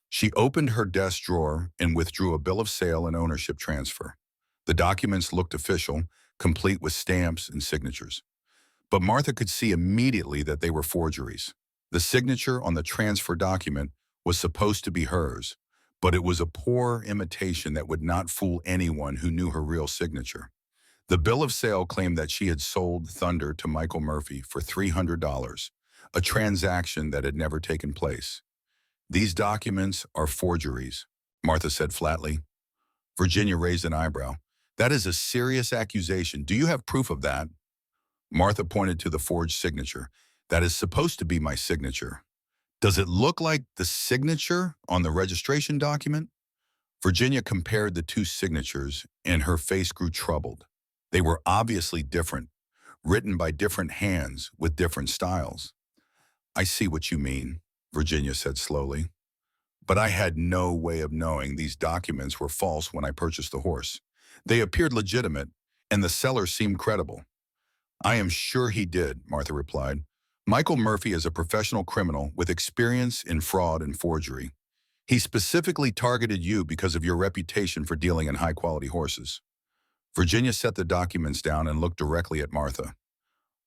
She opened her desk drawer and withdrew a bill of sale and ownership transfer. The documents looked official, complete with stamps and signatures. But Martha could see immediately that they were forgeries. The signature on the transfer document was supposed to be hers, but it was a poor imitation that would not fool anyone who knew her real signature. The bill of sale claimed that she had sold Thunder to Michael Murphy for $300, a transaction that had never taken place. These documents are forgeries, Martha said flatly. Virginia raised an eyebrow. That is a serious accusation. Do you have proof of that? Martha pointed to the forged signature. That is supposed to be my signature. Does it look like the signature on the registration document? Virginia compared the two signatures, and her face grew troubled. They were obviously different, written by different hands with different styles. I see what you mean, Virginia said slowly. But I had no way of knowing these documents were false when I purchased the horse. They appeared legitimate, and the seller seemed credible. I am sure he did, Martha replied. Michael Murphy is a professional criminal with experience in fraud and forgery. He specifically targeted you because of your reputation for dealing in high-quality horses. Virginia set the documents down and looked directly at Martha.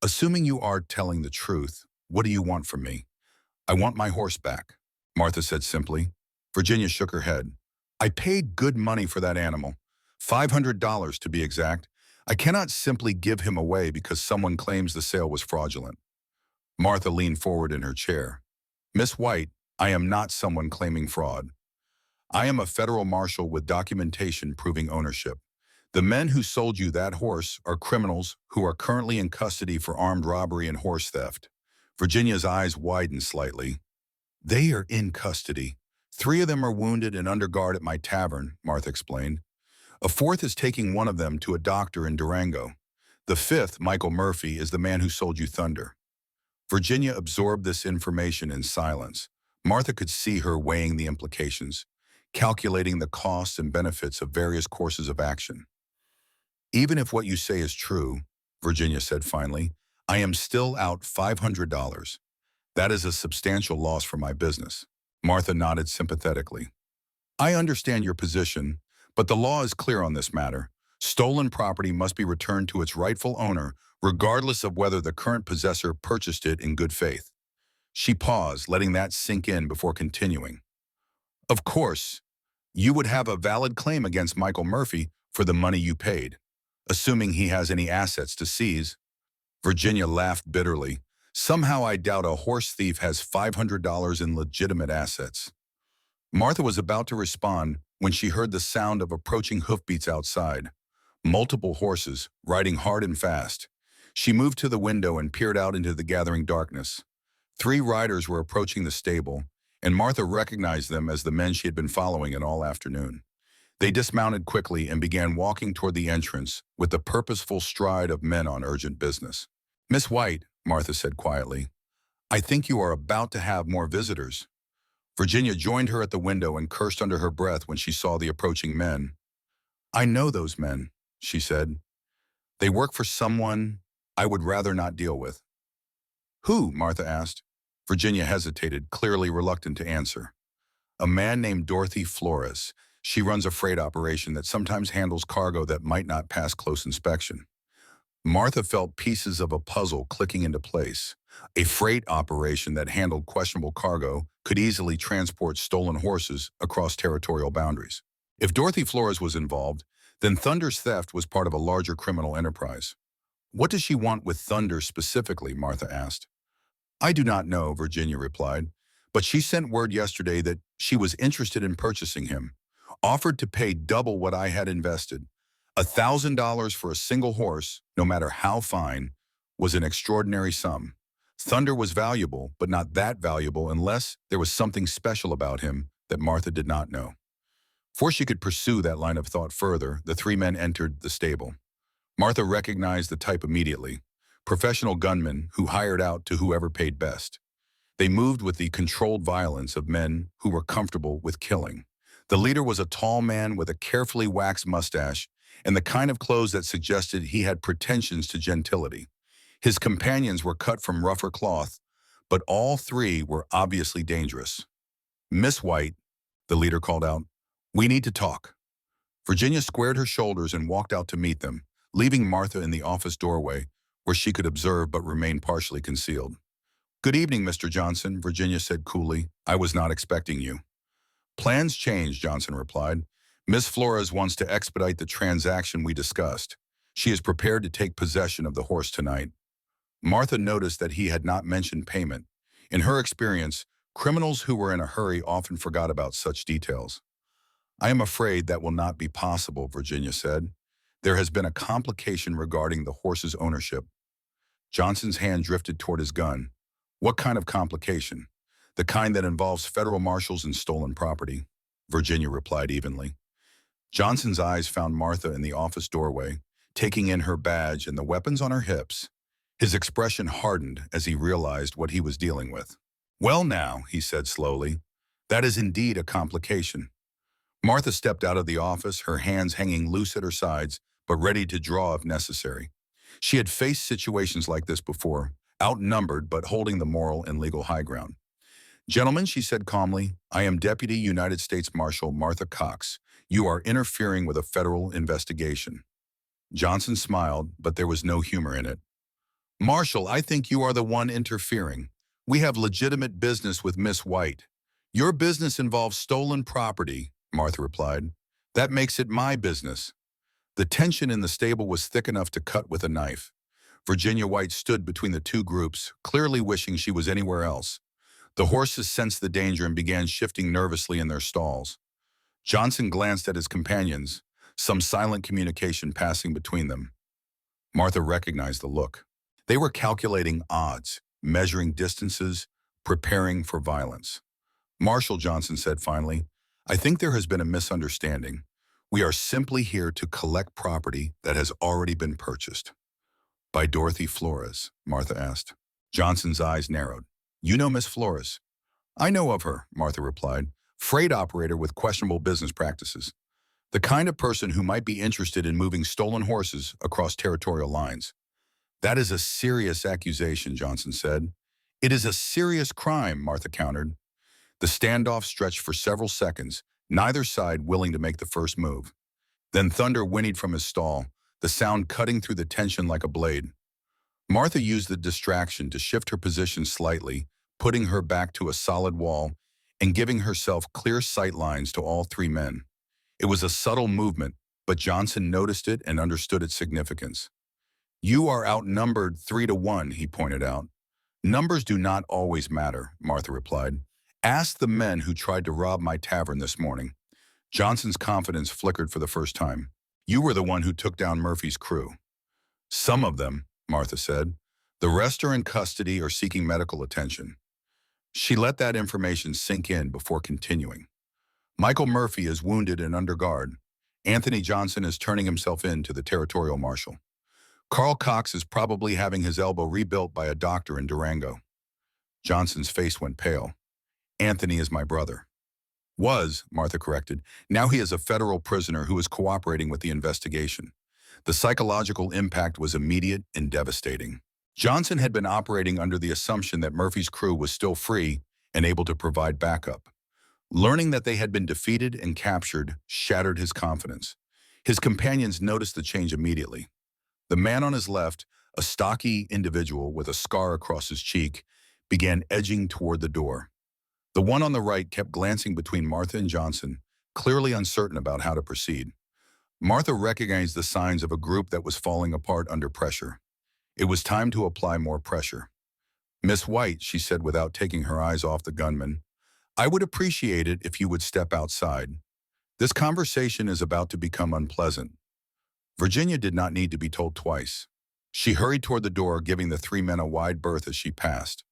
Assuming you are telling the truth, what do you want from me? I want my horse back, Martha said simply. Virginia shook her head. I paid good money for that animal, $500 to be exact. I cannot simply give him away because someone claims the sale was fraudulent. Martha leaned forward in her chair. Miss White, I am not someone claiming fraud. I am a federal marshal with documentation proving ownership. The men who sold you that horse are criminals who are currently in custody for armed robbery and horse theft. Virginia's eyes widened slightly. They are in custody. 3 of them are wounded and under guard at my tavern, Martha explained. A 4th is taking one of them to a doctor in Durango. The 5th, Michael Murphy, is the man who sold you Thunder. Virginia absorbed this information in silence. Martha could see her weighing the implications, calculating the costs and benefits of various courses of action. Even if what you say is true, Virginia said finally, I am still out $500. That is a substantial loss for my business. Martha nodded sympathetically. I understand your position, but the law is clear on this matter. Stolen property must be returned to its rightful owner, regardless of whether the current possessor purchased it in good faith. She paused, letting that sink in before continuing. Of course, you would have a valid claim against Michael Murphy for the money you paid, assuming he has any assets to seize. Virginia laughed bitterly. Somehow I doubt a horse thief has $500 in legitimate assets. Martha was about to respond when she heard the sound of approaching hoofbeats outside. Multiple horses, riding hard and fast. She moved to the window and peered out into the gathering darkness. 3 riders were approaching the stable, and Martha recognized them as the men she had been following it all afternoon. They dismounted quickly and began walking toward the entrance with the purposeful stride of men on urgent business. Miss White, Martha said quietly, I think you are about to have more visitors. Virginia joined her at the window and cursed under her breath when she saw the approaching men. I know those men, she said. They work for someone I would rather not deal with. Who? Martha asked. Virginia hesitated, clearly reluctant to answer. A man named Dorothy Flores. She runs a freight operation that sometimes handles cargo that might not pass close inspection. Martha felt pieces of a puzzle clicking into place. A freight operation that handled questionable cargo could easily transport stolen horses across territorial boundaries. If Dorothy Flores was involved, then Thunder's theft was part of a larger criminal enterprise. What does she want with Thunder specifically? Martha asked. I do not know, Virginia replied, but she sent word yesterday that she was interested in purchasing him, offered to pay double what I had invested. $1,000 for a single horse, no matter how fine, was an extraordinary sum. Thunder was valuable, but not that valuable unless there was something special about him that Martha did not know. Before she could pursue that line of thought further, the three men entered the stable. Martha recognized the type immediately. Professional gunmen who hired out to whoever paid best. They moved with the controlled violence of men who were comfortable with killing. The leader was a tall man with a carefully waxed mustache and the kind of clothes that suggested he had pretensions to gentility. His companions were cut from rougher cloth, but all three were obviously dangerous. Miss White, the leader called out, we need to talk. Virginia squared her shoulders and walked out to meet them, leaving Martha in the office doorway, where she could observe but remain partially concealed. Good evening, Mr. Johnson, Virginia said coolly. I was not expecting you. Plans change, Johnson replied. Miss Flores wants to expedite the transaction we discussed. She is prepared to take possession of the horse tonight. Martha noticed that he had not mentioned payment. In her experience, criminals who were in a hurry often forgot about such details. I am afraid that will not be possible, Virginia said. There has been a complication regarding the horse's ownership. Johnson's hand drifted toward his gun. What kind of complication? The kind that involves federal marshals and stolen property, Virginia replied evenly. Johnson's eyes found Martha in the office doorway, taking in her badge and the weapons on her hips. His expression hardened as he realized what he was dealing with. Well now, he said slowly, that is indeed a complication. Martha stepped out of the office, her hands hanging loose at her sides, but ready to draw if necessary. She had faced situations like this before, outnumbered but holding the moral and legal high ground. Gentlemen, she said calmly, I am Deputy United States Marshal Martha Cox. You are interfering with a federal investigation. Johnson smiled, but there was no humor in it. Marshal, I think you are the one interfering. We have legitimate business with Miss White. Your business involves stolen property, Martha replied. That makes it my business. The tension in the stable was thick enough to cut with a knife. Virginia White stood between the two groups, clearly wishing she was anywhere else. The horses sensed the danger and began shifting nervously in their stalls. Johnson glanced at his companions, some silent communication passing between them. Martha recognized the look. They were calculating odds, measuring distances, preparing for violence. Marshal, Johnson said finally, I think there has been a misunderstanding. We are simply here to collect property that has already been purchased. By Dorothy Flores, Martha asked. Johnson's eyes narrowed. You know Miss Flores? I know of her, Martha replied. Freight operator with questionable business practices. The kind of person who might be interested in moving stolen horses across territorial lines. That is a serious accusation, Johnson said. It is a serious crime, Martha countered. The standoff stretched for several seconds, neither side willing to make the first move. Then thunder whinnied from his stall, the sound cutting through the tension like a blade. Martha used the distraction to shift her position slightly, putting her back to a solid wall and giving herself clear sight lines to all three men. It was a subtle movement, but Johnson noticed it and understood its significance. You are outnumbered 3-1, he pointed out. Numbers do not always matter, Martha replied. Ask the men who tried to rob my tavern this morning. Johnson's confidence flickered for the first time. You were the one who took down Murphy's crew. Some of them, Martha said. The rest are in custody or seeking medical attention. She let that information sink in before continuing. Michael Murphy is wounded and under guard. Anthony Johnson is turning himself in to the territorial marshal. Carl Cox is probably having his elbow rebuilt by a doctor in Durango. Johnson's face went pale. Anthony is my brother. Was, Martha corrected. Now he is a federal prisoner who is cooperating with the investigation. The psychological impact was immediate and devastating. Johnson had been operating under the assumption that Murphy's crew was still free and able to provide backup. Learning that they had been defeated and captured shattered his confidence. His companions noticed the change immediately. The man on his left, A stocky individual with a scar across his cheek began edging toward the door. The one on the right kept glancing between Martha and Johnson, clearly uncertain about how to proceed. Martha recognized the signs of a group that was falling apart under pressure. It was time to apply more pressure. "Miss White," she said without taking her eyes off the gunman, "I would appreciate it if you would step outside. This conversation is about to become unpleasant." Virginia did not need to be told twice. She hurried toward the door, giving the three men a wide berth as she passed.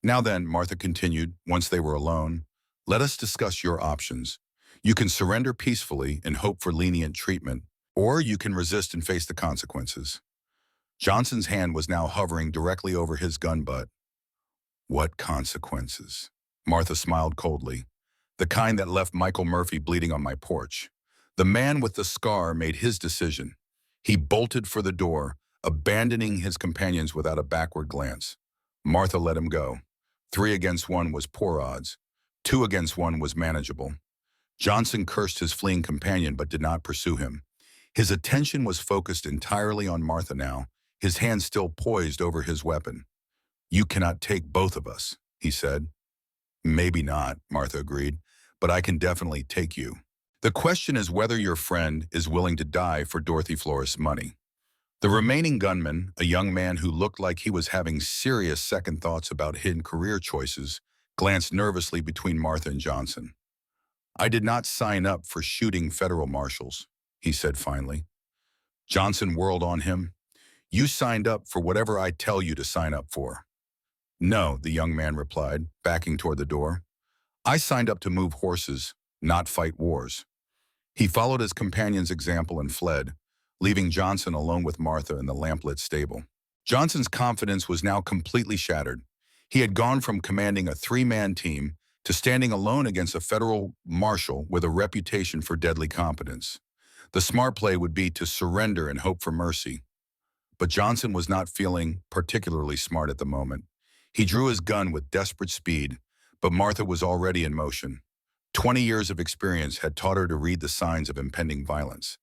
"Now then," Martha continued, once they were alone, "let us discuss your options. You can surrender peacefully and hope for lenient treatment, or you can resist and face the consequences." Johnson's hand was now hovering directly over his gun butt. "What consequences?" Martha smiled coldly. "The kind that left Michael Murphy bleeding on my porch." The man with the scar made his decision. He bolted for the door, abandoning his companions without a backward glance. Martha let him go. 3 against 1 was poor odds. 2 against 1 was manageable. Johnson cursed his fleeing companion but did not pursue him. His attention was focused entirely on Martha now, his hand still poised over his weapon. "You cannot take both of us," he said. "Maybe not," Martha agreed, "but I can definitely take you. The question is whether your friend is willing to die for Dorothy Flores' money." The remaining gunman, a young man who looked like he was having serious second thoughts about hidden career choices, glanced nervously between Martha and Johnson. "I did not sign up for shooting federal marshals," he said finally. Johnson whirled on him. "You signed up for whatever I tell you to sign up for." "No," the young man replied, backing toward the door. "I signed up to move horses, not fight wars." He followed his companion's example and fled, leaving Johnson alone with Martha in the lamplit stable. Johnson's confidence was now completely shattered. He had gone from commanding a three-man team to standing alone against a federal marshal with a reputation for deadly competence. The smart play would be to surrender and hope for mercy. But Johnson was not feeling particularly smart at the moment. He drew his gun with desperate speed, but Martha was already in motion. 20 years of experience had taught her to read the signs of impending violence,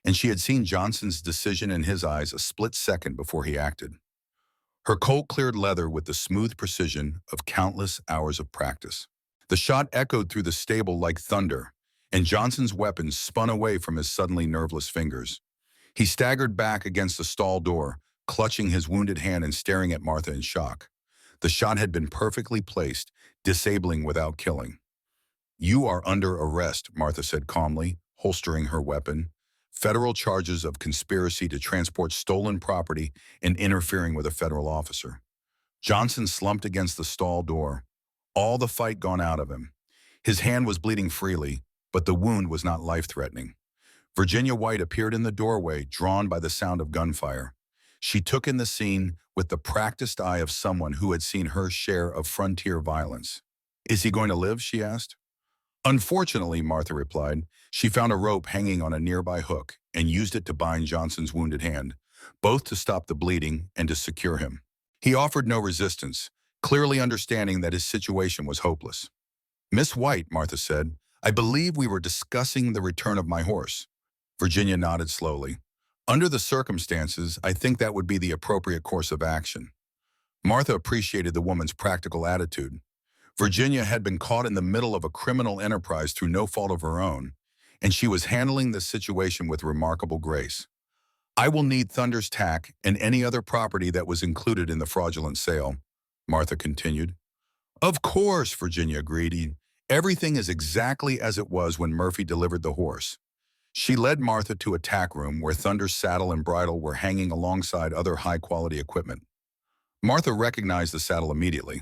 and she had seen Johnson's decision in his eyes a split second before he acted. Her cold-cleared leather with the smooth precision of countless hours of practice. The shot echoed through the stable like thunder, and Johnson's weapon spun away from his suddenly nerveless fingers. He staggered back against the stall door, clutching his wounded hand and staring at Martha in shock. The shot had been perfectly placed, disabling without killing. "You are under arrest," Martha said calmly, holstering her weapon. "Federal charges of conspiracy to transport stolen property and interfering with a federal officer." Johnson slumped against the stall door, all the fight gone out of him. His hand was bleeding freely, but the wound was not life-threatening. Virginia White appeared in the doorway, drawn by the sound of gunfire. She took in the scene with the practiced eye of someone who had seen her share of frontier violence. "Is he going to live?" she asked. "Unfortunately," Martha replied. She found a rope hanging on a nearby hook and used it to bind Johnson's wounded hand, both to stop the bleeding and to secure him. He offered no resistance, clearly understanding that his situation was hopeless. "Miss White," Martha said, "I believe we were discussing the return of my horse." Virginia nodded slowly. "Under the circumstances, I think that would be the appropriate course of action." Martha appreciated the woman's practical attitude. Virginia had been caught in the middle of a criminal enterprise through no fault of her own, and she was handling the situation with remarkable grace. "I will need Thunder's tack and any other property that was included in the fraudulent sale," Martha continued. "Of course," Virginia agreed. "Everything is exactly as it was when Murphy delivered the horse." She led Martha to a tack room where Thunder's saddle and bridle were hanging alongside other high-quality equipment. Martha recognized the saddle immediately.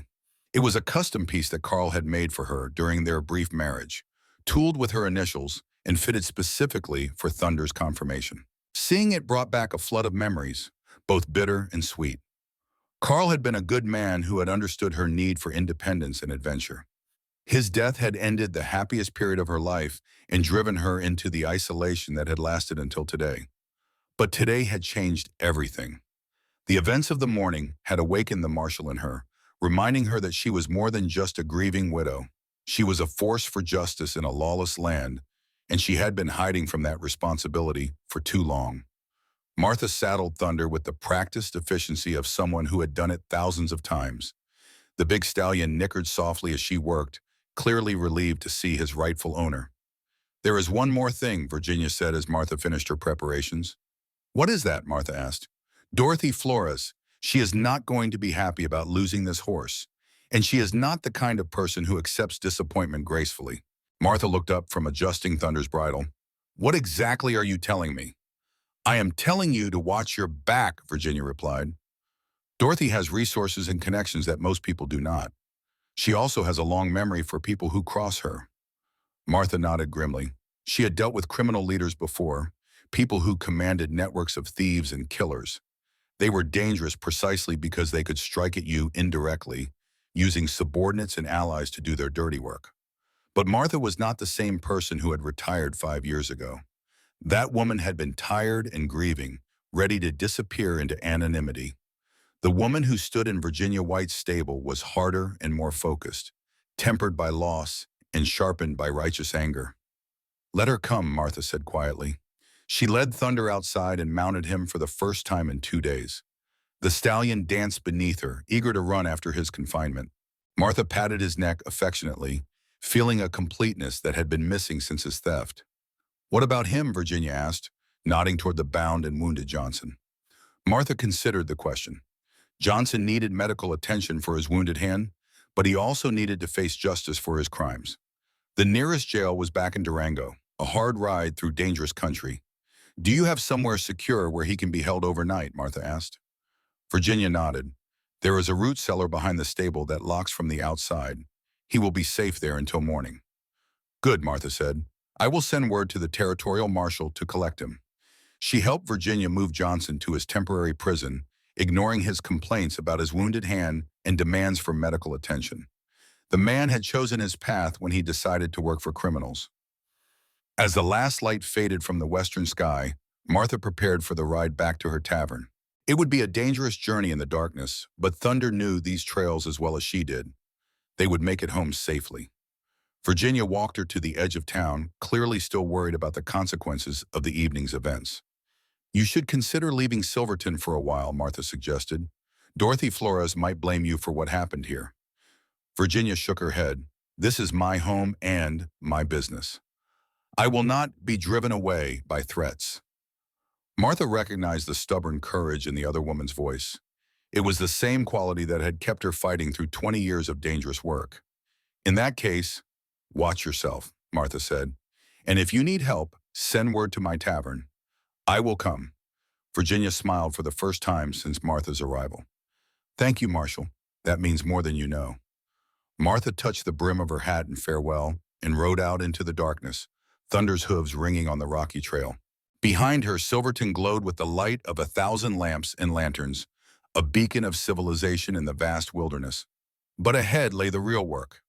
It was a custom piece that Carl had made for her during their brief marriage, tooled with her initials and fitted specifically for Thunder's conformation. Seeing it brought back a flood of memories, both bitter and sweet. Carl had been a good man who had understood her need for independence and adventure. His death had ended the happiest period of her life and driven her into the isolation that had lasted until today. But today had changed everything. The events of the morning had awakened the marshal in her, reminding her that she was more than just a grieving widow. She was a force for justice in a lawless land, and she had been hiding from that responsibility for too long. Martha saddled Thunder with the practiced efficiency of someone who had done it thousands of times. The big stallion nickered softly as she worked, clearly relieved to see his rightful owner. "There is one more thing," Virginia said as Martha finished her preparations. "What is that?" Martha asked. "Dorothy Flores. She is not going to be happy about losing this horse. And she is not the kind of person who accepts disappointment gracefully." Martha looked up from adjusting Thunder's bridle. "What exactly are you telling me?" "I am telling you to watch your back," Virginia replied. "Dorothy has resources and connections that most people do not. She also has a long memory for people who cross her." Martha nodded grimly. She had dealt with criminal leaders before, people who commanded networks of thieves and killers. They were dangerous precisely because they could strike at you indirectly, using subordinates and allies to do their dirty work. But Martha was not the same person who had retired 5 years ago. That woman had been tired and grieving, ready to disappear into anonymity. The woman who stood in Virginia White's stable was harder and more focused, tempered by loss and sharpened by righteous anger. "Let her come," Martha said quietly. She led Thunder outside and mounted him for the first time in 2 days. The stallion danced beneath her, eager to run after his confinement. Martha patted his neck affectionately, feeling a completeness that had been missing since his theft. "What about him?" Virginia asked, nodding toward the bound and wounded Johnson. Martha considered the question. Johnson needed medical attention for his wounded hand, but he also needed to face justice for his crimes. The nearest jail was back in Durango, a hard ride through dangerous country. "Do you have somewhere secure where he can be held overnight?" Martha asked. Virginia nodded. "There is a root cellar behind the stable that locks from the outside. He will be safe there until morning." "Good," Martha said. "I will send word to the territorial marshal to collect him." She helped Virginia move Johnson to his temporary prison, ignoring his complaints about his wounded hand and demands for medical attention. The man had chosen his path when he decided to work for criminals. As the last light faded from the western sky, Martha prepared for the ride back to her tavern. It would be a dangerous journey in the darkness, but Thunder knew these trails as well as she did. They would make it home safely. Virginia walked her to the edge of town, clearly still worried about the consequences of the evening's events. "You should consider leaving Silverton for a while," Martha suggested. "Dorothy Flores might blame you for what happened here." Virginia shook her head. "This is my home and my business. I will not be driven away by threats." Martha recognized the stubborn courage in the other woman's voice. It was the same quality that had kept her fighting through 20 years of dangerous work. "In that case, watch yourself," Martha said. "And if you need help, send word to my tavern. I will come." Virginia smiled for the first time since Martha's arrival. "Thank you, Marshal. That means more than you know." Martha touched the brim of her hat in farewell and rode out into the darkness, Thunder's hooves ringing on the rocky trail. Behind her, Silverton glowed with the light of 1,000 lamps and lanterns, a beacon of civilization in the vast wilderness. But ahead lay the real work.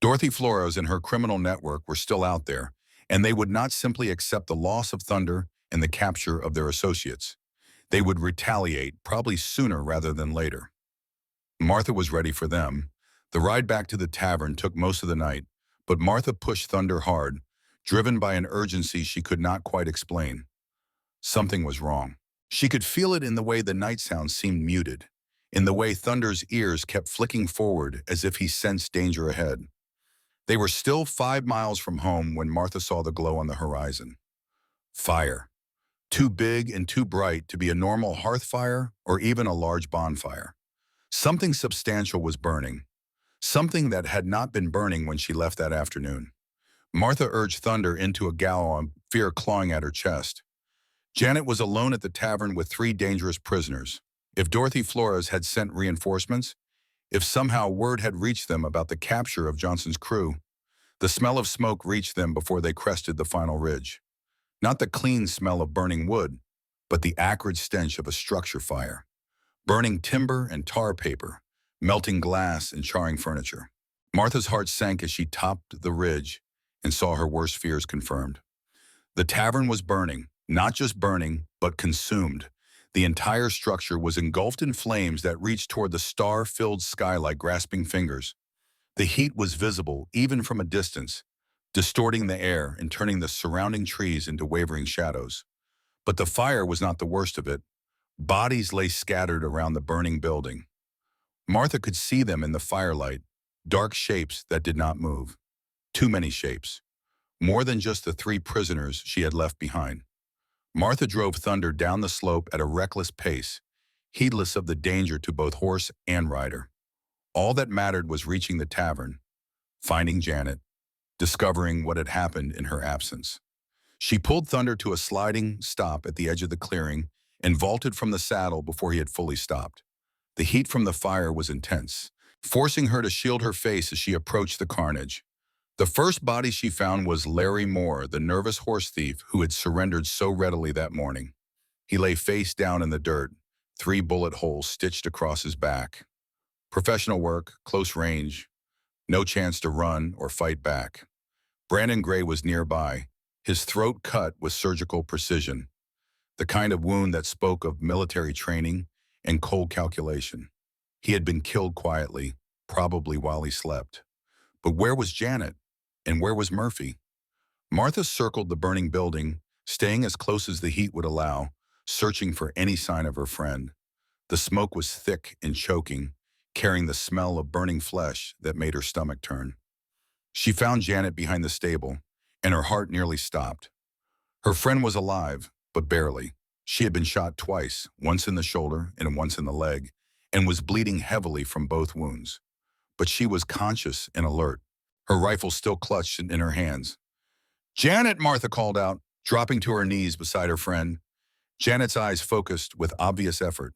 Dorothy Flores and her criminal network were still out there, and they would not simply accept the loss of Thunder and the capture of their associates. They would retaliate, probably sooner rather than later. Martha was ready for them. The ride back to the tavern took most of the night, but Martha pushed Thunder hard, driven by an urgency she could not quite explain. Something was wrong. She could feel it in the way the night sounds seemed muted, in the way Thunder's ears kept flicking forward as if he sensed danger ahead. They were still 5 miles from home when Martha saw the glow on the horizon. Fire. Too big and too bright to be a normal hearth fire or even a large bonfire. Something substantial was burning. Something that had not been burning when she left that afternoon. Martha urged Thunder into a gallop, fear clawing at her chest. Janet was alone at the tavern with 3 dangerous prisoners. If Dorothy Flores had sent reinforcements, if somehow word had reached them about the capture of Johnson's crew, the smell of smoke reached them before they crested the final ridge. Not the clean smell of burning wood, but the acrid stench of a structure fire. Burning timber and tar paper, melting glass and charring furniture. Martha's heart sank as she topped the ridge and saw her worst fears confirmed. The tavern was burning, not just burning, but consumed. The entire structure was engulfed in flames that reached toward the star-filled sky like grasping fingers. The heat was visible even from a distance, distorting the air and turning the surrounding trees into wavering shadows. But the fire was not the worst of it. Bodies lay scattered around the burning building. Martha could see them in the firelight, dark shapes that did not move. Too many shapes. More than just the 3 prisoners she had left behind. Martha drove Thunder down the slope at a reckless pace, heedless of the danger to both horse and rider. All that mattered was reaching the tavern, finding Janet, discovering what had happened in her absence. She pulled Thunder to a sliding stop at the edge of the clearing and vaulted from the saddle before he had fully stopped. The heat from the fire was intense, forcing her to shield her face as she approached the carnage. The first body she found was Larry Moore, the nervous horse thief who had surrendered so readily that morning. He lay face down in the dirt, 3 bullet holes stitched across his back. Professional work, close range, no chance to run or fight back. Brandon Gray was nearby, his throat cut with surgical precision, the kind of wound that spoke of military training and cold calculation. He had been killed quietly, probably while he slept. But where was Janet? And where was Murphy? Martha circled the burning building, staying as close as the heat would allow, searching for any sign of her friend. The smoke was thick and choking, carrying the smell of burning flesh that made her stomach turn. She found Janet behind the stable, and her heart nearly stopped. Her friend was alive, but barely. She had been shot twice, once in the shoulder and once in the leg, and was bleeding heavily from both wounds. But she was conscious and alert, her rifle still clutched in her hands. "Janet!" Martha called out, dropping to her knees beside her friend. Janet's eyes focused with obvious effort.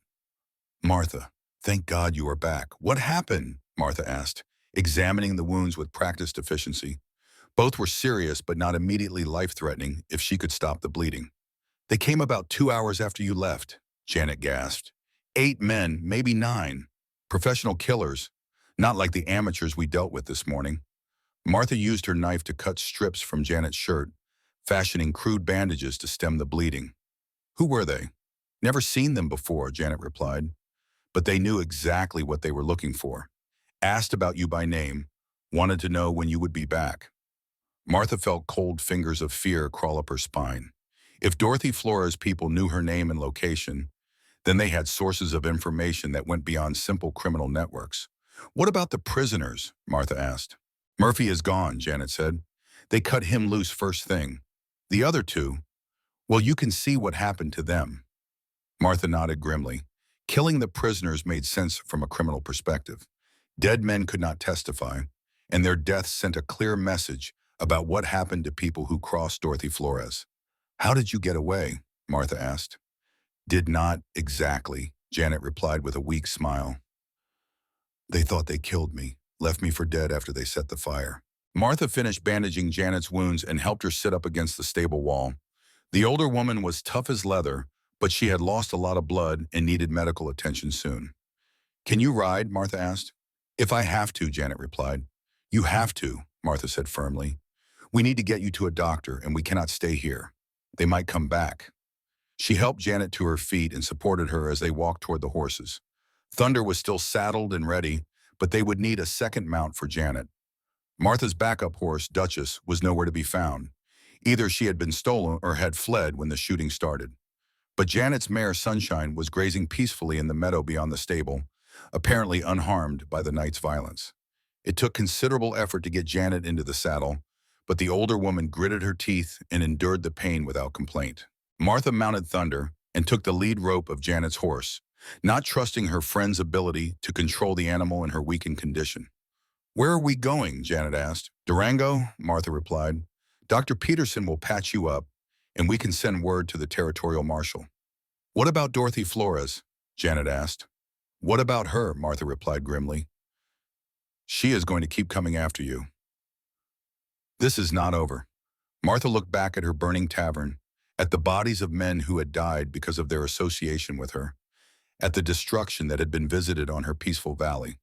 "Martha, thank God you are back. What happened?" Martha asked, examining the wounds with practiced efficiency. Both were serious but not immediately life-threatening if she could stop the bleeding. "They came about 2 hours after you left," Janet gasped. 8 men, maybe 9. Professional killers, not like the amateurs we dealt with this morning. Martha used her knife to cut strips from Janet's shirt, fashioning crude bandages to stem the bleeding. "Who were they?" "Never seen them before," Janet replied. "But they knew exactly what they were looking for. Asked about you by name, wanted to know when you would be back." Martha felt cold fingers of fear crawl up her spine. If Dorothy Flores' people knew her name and location, then they had sources of information that went beyond simple criminal networks. "What about the prisoners?" Martha asked. "Murphy is gone," Janet said. "They cut him loose first thing. The other 2, well, you can see what happened to them." Martha nodded grimly. Killing the prisoners made sense from a criminal perspective. Dead men could not testify, and their deaths sent a clear message about what happened to people who crossed Dorothy Flores. "How did you get away?" Martha asked. "Did not exactly," Janet replied with a weak smile. "They thought they killed me, left me for dead after they set the fire." Martha finished bandaging Janet's wounds and helped her sit up against the stable wall. The older woman was tough as leather, but she had lost a lot of blood and needed medical attention soon. "Can you ride?" Martha asked. "If I have to," Janet replied. "You have to," Martha said firmly. "We need to get you to a doctor, and we cannot stay here. They might come back." She helped Janet to her feet and supported her as they walked toward the horses. Thunder was still saddled and ready, but they would need a second mount for Janet. Martha's backup horse, Duchess, was nowhere to be found. Either she had been stolen or had fled when the shooting started. But Janet's mare, Sunshine, was grazing peacefully in the meadow beyond the stable, apparently unharmed by the night's violence. It took considerable effort to get Janet into the saddle, but the older woman gritted her teeth and endured the pain without complaint. Martha mounted Thunder and took the lead rope of Janet's horse, not trusting her friend's ability to control the animal in her weakened condition. "Where are we going?" Janet asked. "Durango," Martha replied. "Dr. Peterson will patch you up, and we can send word to the territorial marshal." "What about Dorothy Flores?" Janet asked. "What about her?" Martha replied grimly. "She is going to keep coming after you." This is not over. Martha looked back at her burning tavern, at the bodies of men who had died because of their association with her, at the destruction that had been visited on her peaceful valley.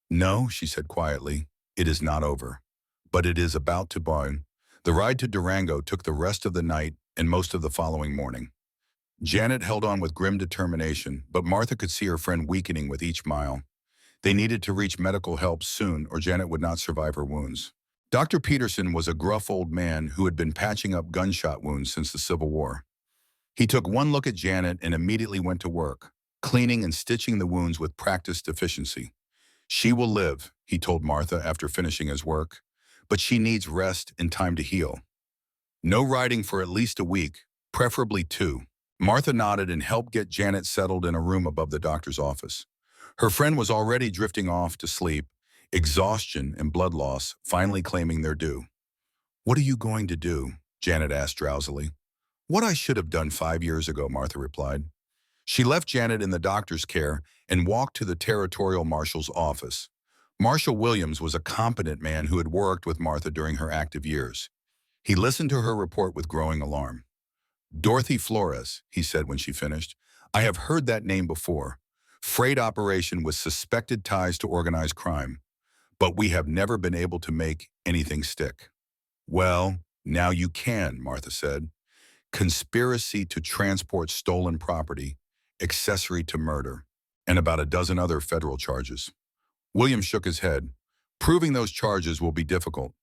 "No," she said quietly, "it is not over. But it is about to begin." The ride to Durango took the rest of the night and most of the following morning. Janet held on with grim determination, but Martha could see her friend weakening with each mile. They needed to reach medical help soon or Janet would not survive her wounds. Dr. Peterson was a gruff old man who had been patching up gunshot wounds since the Civil War. He took one look at Janet and immediately went to work, cleaning and stitching the wounds with practiced efficiency. She will live, he told Martha after finishing his work, but she needs rest and time to heal. No riding for at least a week, preferably 2. Martha nodded and helped get Janet settled in a room above the doctor's office. Her friend was already drifting off to sleep, exhaustion and blood loss finally claiming their due. "What are you going to do?" Janet asked drowsily. "What I should have done 5 years ago," Martha replied. She left Janet in the doctor's care and walked to the territorial marshal's office. Marshal Williams was a competent man who had worked with Martha during her active years. He listened to her report with growing alarm. "Dorothy Flores," he said when she finished. "I have heard that name before. Freight operation with suspected ties to organized crime. But we have never been able to make anything stick." "Well, now you can," Martha said. "Conspiracy to transport stolen property, accessory to murder, and about a dozen other federal charges." Williams shook his head. "Proving those charges will be difficult.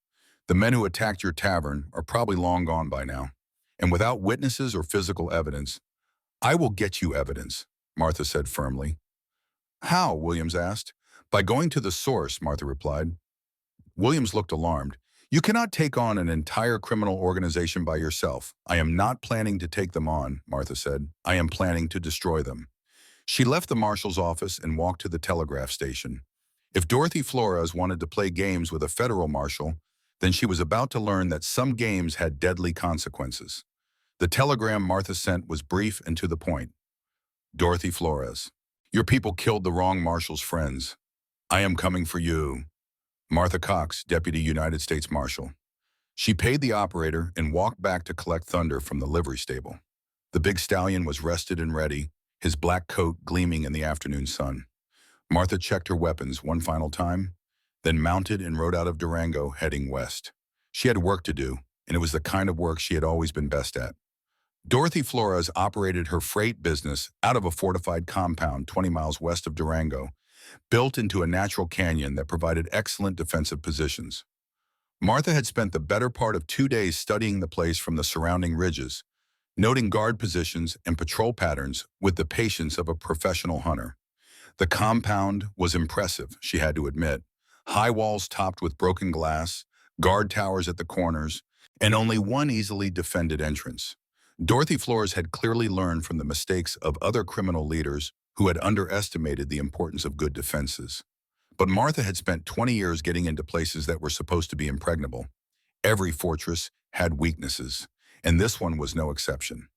The men who attacked your tavern are probably long gone by now. And without witnesses or physical evidence—" "I will get you evidence," Martha said firmly. "How?" Williams asked. "By going to the source," Martha replied. Williams looked alarmed. "You cannot take on an entire criminal organization by yourself." "I am not planning to take them on," Martha said. "I am planning to destroy them." She left the marshal's office and walked to the telegraph station. If Dorothy Flores wanted to play games with a federal marshal, then she was about to learn that some games had deadly consequences. The telegram Martha sent was brief and to the point. "Dorothy Flores, your people killed the wrong marshal's friends. I am coming for you. Martha Cox, Deputy United States Marshal." She paid the operator and walked back to collect Thunder from the livery stable. The big stallion was rested and ready, his black coat gleaming in the afternoon sun. Martha checked her weapons one final time, then mounted and rode out of Durango, heading west. She had work to do, and it was the kind of work she had always been best at. Dorothy Flores operated her freight business out of a fortified compound 20 miles west of Durango, built into a natural canyon that provided excellent defensive positions. Martha had spent the better part of 2 days studying the place from the surrounding ridges, noting guard positions and patrol patterns with the patience of a professional hunter. The compound was impressive, she had to admit. High walls topped with broken glass, guard towers at the corners, and only one easily defended entrance. Dorothy Flores had clearly learned from the mistakes of other criminal leaders who had underestimated the importance of good defenses. But Martha had spent 20 years getting into places that were supposed to be impregnable. Every fortress had weaknesses, and this one was no exception.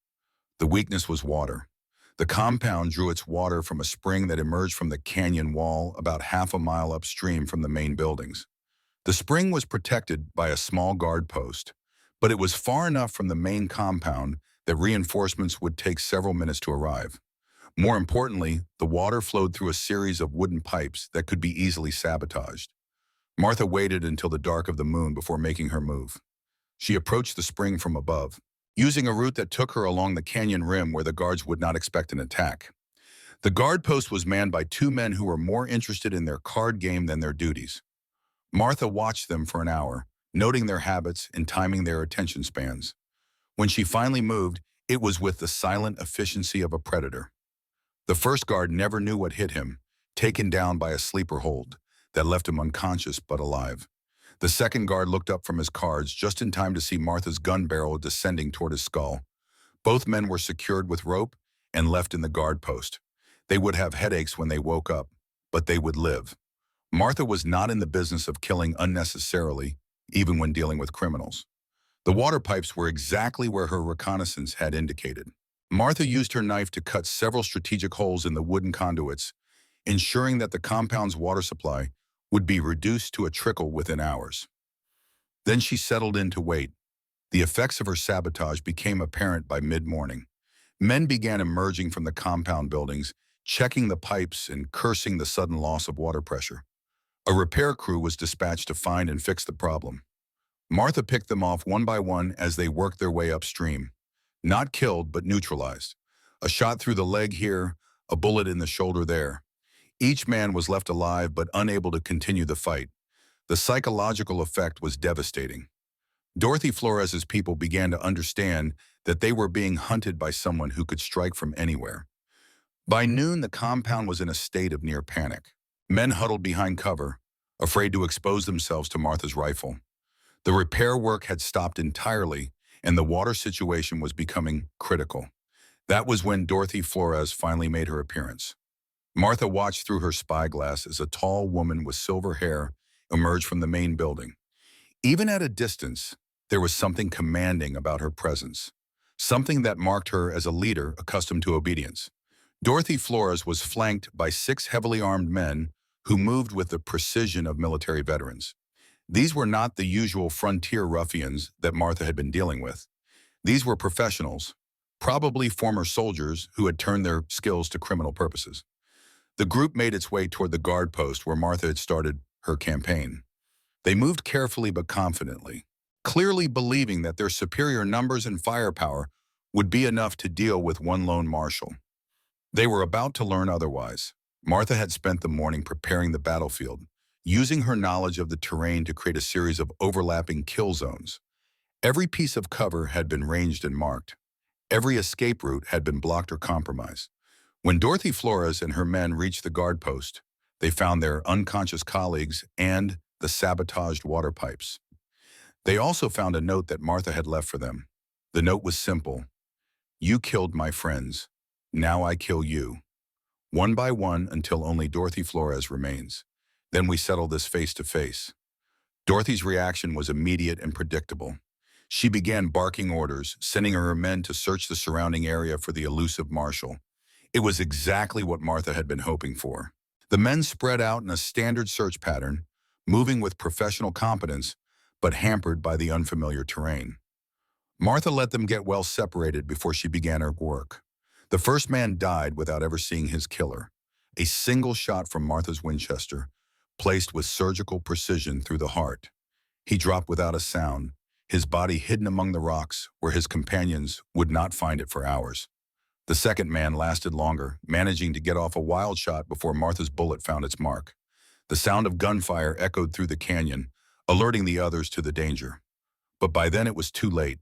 The weakness was water. The compound drew its water from a spring that emerged from the canyon wall about half a mile upstream from the main buildings. The spring was protected by a small guard post, but it was far enough from the main compound that reinforcements would take several minutes to arrive. More importantly, the water flowed through a series of wooden pipes that could be easily sabotaged. Martha waited until the dark of the moon before making her move. She approached the spring from above, using a route that took her along the canyon rim where the guards would not expect an attack. The guard post was manned by 2 men who were more interested in their card game than their duties. Martha watched them for an hour, noting their habits and timing their attention spans. When she finally moved, it was with the silent efficiency of a predator. The first guard never knew what hit him, taken down by a sleeper hold that left him unconscious but alive. The second guard looked up from his cards just in time to see Martha's gun barrel descending toward his skull. Both men were secured with rope and left in the guard post. They would have headaches when they woke up, but they would live. Martha was not in the business of killing unnecessarily, even when dealing with criminals. The water pipes were exactly where her reconnaissance had indicated. Martha used her knife to cut several strategic holes in the wooden conduits, ensuring that the compound's water supply would be reduced to a trickle within hours. Then she settled in to wait. The effects of her sabotage became apparent by mid-morning. Men began emerging from the compound buildings, checking the pipes and cursing the sudden loss of water pressure. A repair crew was dispatched to find and fix the problem. Martha picked them off one by one as they worked their way upstream. Not killed, but neutralized. A shot through the leg here, a bullet in the shoulder there. Each man was left alive but unable to continue the fight. The psychological effect was devastating. Dorothy Flores's people began to understand that they were being hunted by someone who could strike from anywhere. By noon, the compound was in a state of near panic. Men huddled behind cover, afraid to expose themselves to Martha's rifle. The repair work had stopped entirely, and the water situation was becoming critical. That was when Dorothy Flores finally made her appearance. Martha watched through her spyglass as a tall woman with silver hair emerged from the main building. Even at a distance, there was something commanding about her presence, something that marked her as a leader accustomed to obedience. Dorothy Flores was flanked by 6 heavily armed men who moved with the precision of military veterans. These were not the usual frontier ruffians that Martha had been dealing with. These were professionals, probably former soldiers who had turned their skills to criminal purposes. The group made its way toward the guard post where Martha had started her campaign. They moved carefully but confidently, clearly believing that their superior numbers and firepower would be enough to deal with one lone marshal. They were about to learn otherwise. Martha had spent the morning preparing the battlefield, using her knowledge of the terrain to create a series of overlapping kill zones. Every piece of cover had been ranged and marked. Every escape route had been blocked or compromised. When Dorothy Flores and her men reached the guard post, they found their unconscious colleagues and the sabotaged water pipes. They also found a note that Martha had left for them. The note was simple. "You killed my friends. Now I kill you. One by one until only Dorothy Flores remains. Then we settle this face to face." Dorothy's reaction was immediate and predictable. She began barking orders, sending her men to search the surrounding area for the elusive marshal. It was exactly what Martha had been hoping for. The men spread out in a standard search pattern, moving with professional competence, but hampered by the unfamiliar terrain. Martha let them get well separated before she began her work. The first man died without ever seeing his killer. A single shot from Martha's Winchester, placed with surgical precision through the heart. He dropped without a sound, his body hidden among the rocks where his companions would not find it for hours. The second man lasted longer, managing to get off a wild shot before Martha's bullet found its mark. The sound of gunfire echoed through the canyon, alerting the others to the danger. But by then it was too late.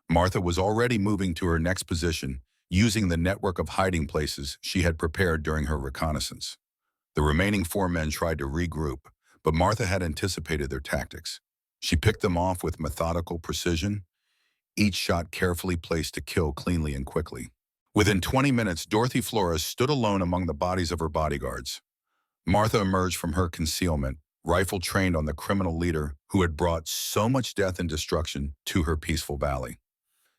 Martha was already moving to her next position, using the network of hiding places she had prepared during her reconnaissance. The remaining 4 men tried to regroup, but Martha had anticipated their tactics. She picked them off with methodical precision, each shot carefully placed to kill cleanly and quickly. Within 20 minutes, Dorothy Flores stood alone among the bodies of her bodyguards. Martha emerged from her concealment, rifle trained on the criminal leader who had brought so much death and destruction to her peaceful valley.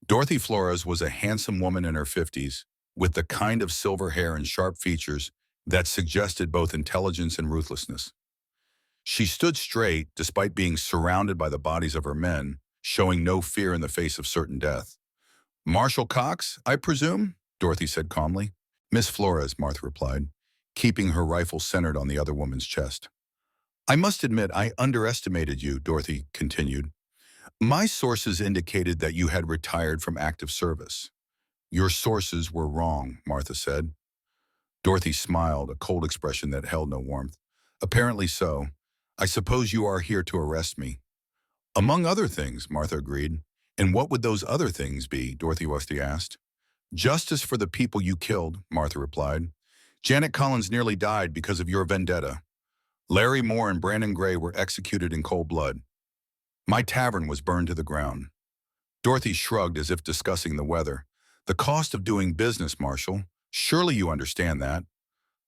Dorothy Flores was a handsome woman in her 50s, with the kind of silver hair and sharp features that suggested both intelligence and ruthlessness. She stood straight despite being surrounded by the bodies of her men, showing no fear in the face of certain death. "Marshal Cox, I presume?" Dorothy said calmly. "Miss Flores," Martha replied, keeping her rifle centered on the other woman's chest. "I must admit I underestimated you," Dorothy continued. "My sources indicated that you had retired from active service." "Your sources were wrong," Martha said. Dorothy smiled, a cold expression that held no warmth. "Apparently so. I suppose you are here to arrest me." "Among other things," Martha agreed. "And what would those other things be?" Dorothy asked. "Justice for the people you killed," Martha replied. "Janet Collins nearly died because of your vendetta. Larry Moore and Brandon Gray were executed in cold blood. My tavern was burned to the ground." Dorothy shrugged as if discussing the weather. "The cost of doing business, Marshal. Surely you understand that."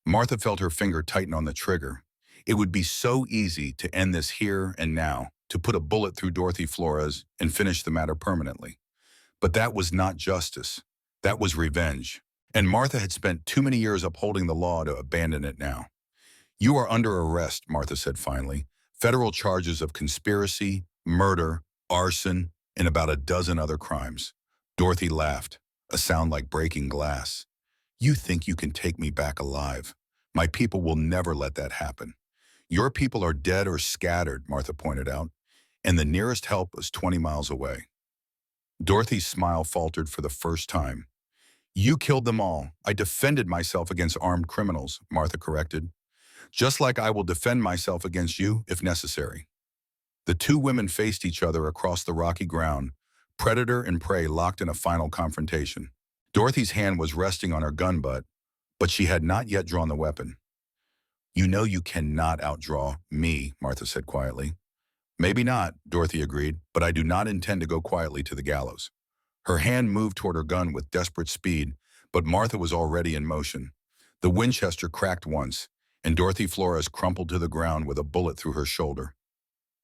Martha felt her finger tighten on the trigger. It would be so easy to end this here and now, to put a bullet through Dorothy Flores and finish the matter permanently. But that was not justice. That was revenge. And Martha had spent too many years upholding the law to abandon it now. "You are under arrest," Martha said finally. "Federal charges of conspiracy, murder, arson, and about a dozen other crimes." Dorothy laughed, a sound like breaking glass. "You think you can take me back alive? My people will never let that happen." "Your people are dead or scattered," Martha pointed out, "and the nearest help is 20 miles away." Dorothy's smile faltered for the first time. "You killed them all. I defended myself against armed criminals," Martha corrected. "Just like I will defend myself against you if necessary." The 2 women faced each other across the rocky ground, predator and prey locked in a final confrontation. Dorothy's hand was resting on her gun butt, but she had not yet drawn the weapon. "You know you cannot outdraw me," Martha said quietly. "Maybe not," Dorothy agreed, "but I do not intend to go quietly to the gallows." Her hand moved toward her gun with desperate speed, but Martha was already in motion. The Winchester cracked once, and Dorothy Flores crumpled to the ground with a bullet through her shoulder.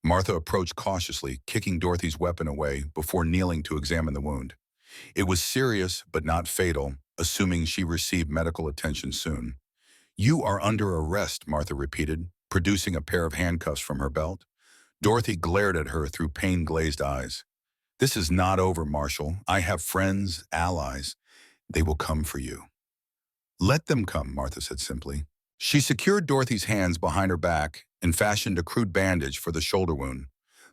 Martha approached cautiously, kicking Dorothy's weapon away before kneeling to examine the wound. It was serious, but not fatal, assuming she received medical attention soon. "You are under arrest," Martha repeated, producing a pair of handcuffs from her belt. Dorothy glared at her through pain-glazed eyes. "This is not over, Marshal. I have friends, allies. They will come for you." "Let them come," Martha said simply. She secured Dorothy's hands behind her back and fashioned a crude bandage for the shoulder wound.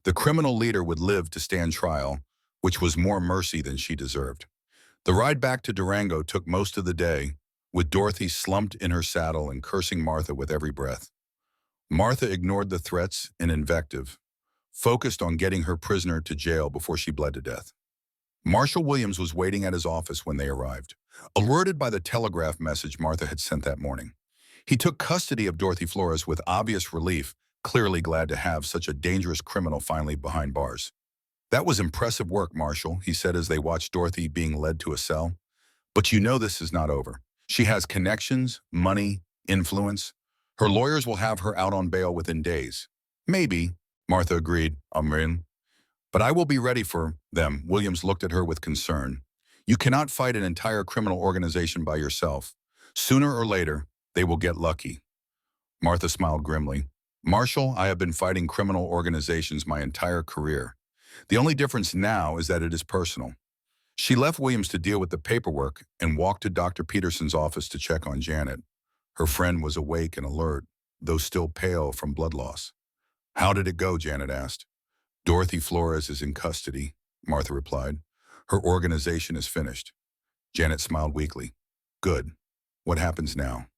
The criminal leader would live to stand trial, which was more mercy than she deserved. The ride back to Durango took most of the day, with Dorothy slumped in her saddle and cursing Martha with every breath. Martha ignored the threats and invective, focused on getting her prisoner to jail before she bled to death. Marshal Williams was waiting at his office when they arrived, alerted by the telegraph message Martha had sent that morning. He took custody of Dorothy Flores with obvious relief, clearly glad to have such a dangerous criminal finally behind bars. "That was impressive work, Marshal," he said as they watched Dorothy being led to a cell. "But you know this is not over. She has connections, money, influence. Her lawyers will have her out on bail within days." "Maybe," Martha agreed, "but I will be ready for them." Williams looked at her with concern. "You cannot fight an entire criminal organization by yourself. Sooner or later, they will get lucky." Martha smiled grimly. "Marshal, I have been fighting criminal organizations my entire career. The only difference now is that it is personal." She left Williams to deal with the paperwork and walked to Dr. Peterson's office to check on Janet. Her friend was awake and alert, though still pale from blood loss. "How did it go?" Janet asked. "Dorothy Flores is in custody," Martha replied. "Her organization is finished." Janet smiled weakly. "Good. What happens now?"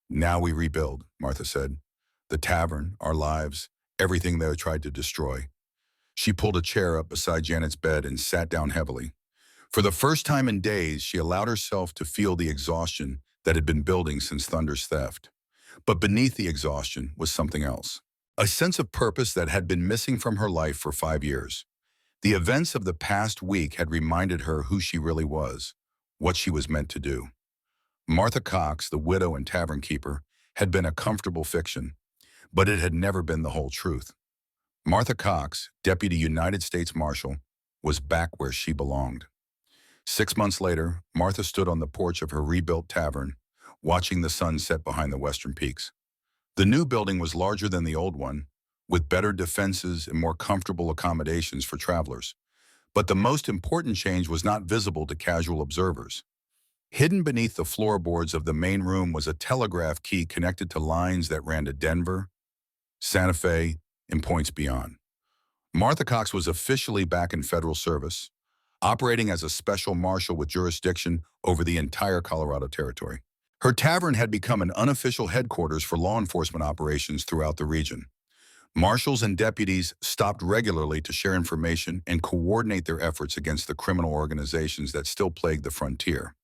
"Now we rebuild," Martha said. "The tavern, our lives, everything they tried to destroy." She pulled a chair up beside Janet's bed and sat down heavily. For the first time in days, she allowed herself to feel the exhaustion that had been building since Thunder's theft. But beneath the exhaustion was something else. A sense of purpose that had been missing from her life for 5 years. The events of the past week had reminded her who she really was, what she was meant to do. Martha Cox, the widow and tavern keeper, had been a comfortable fiction, but it had never been the whole truth. Martha Cox, Deputy United States Marshal, was back where she belonged. 6 months later, Martha stood on the porch of her rebuilt tavern, watching the sun set behind the western peaks. The new building was larger than the old one, with better defenses and more comfortable accommodations for travelers. But the most important change was not visible to casual observers. Hidden beneath the floorboards of the main room was a telegraph key connected to lines that ran to Denver, Santa Fe, and points beyond. Martha Cox was officially back in federal service, operating as a special marshal with jurisdiction over the entire Colorado territory. Her tavern had become an unofficial headquarters for law enforcement operations throughout the region. Marshals and deputies stopped regularly to share information and coordinate their efforts against the criminal organizations that still plagued the frontier.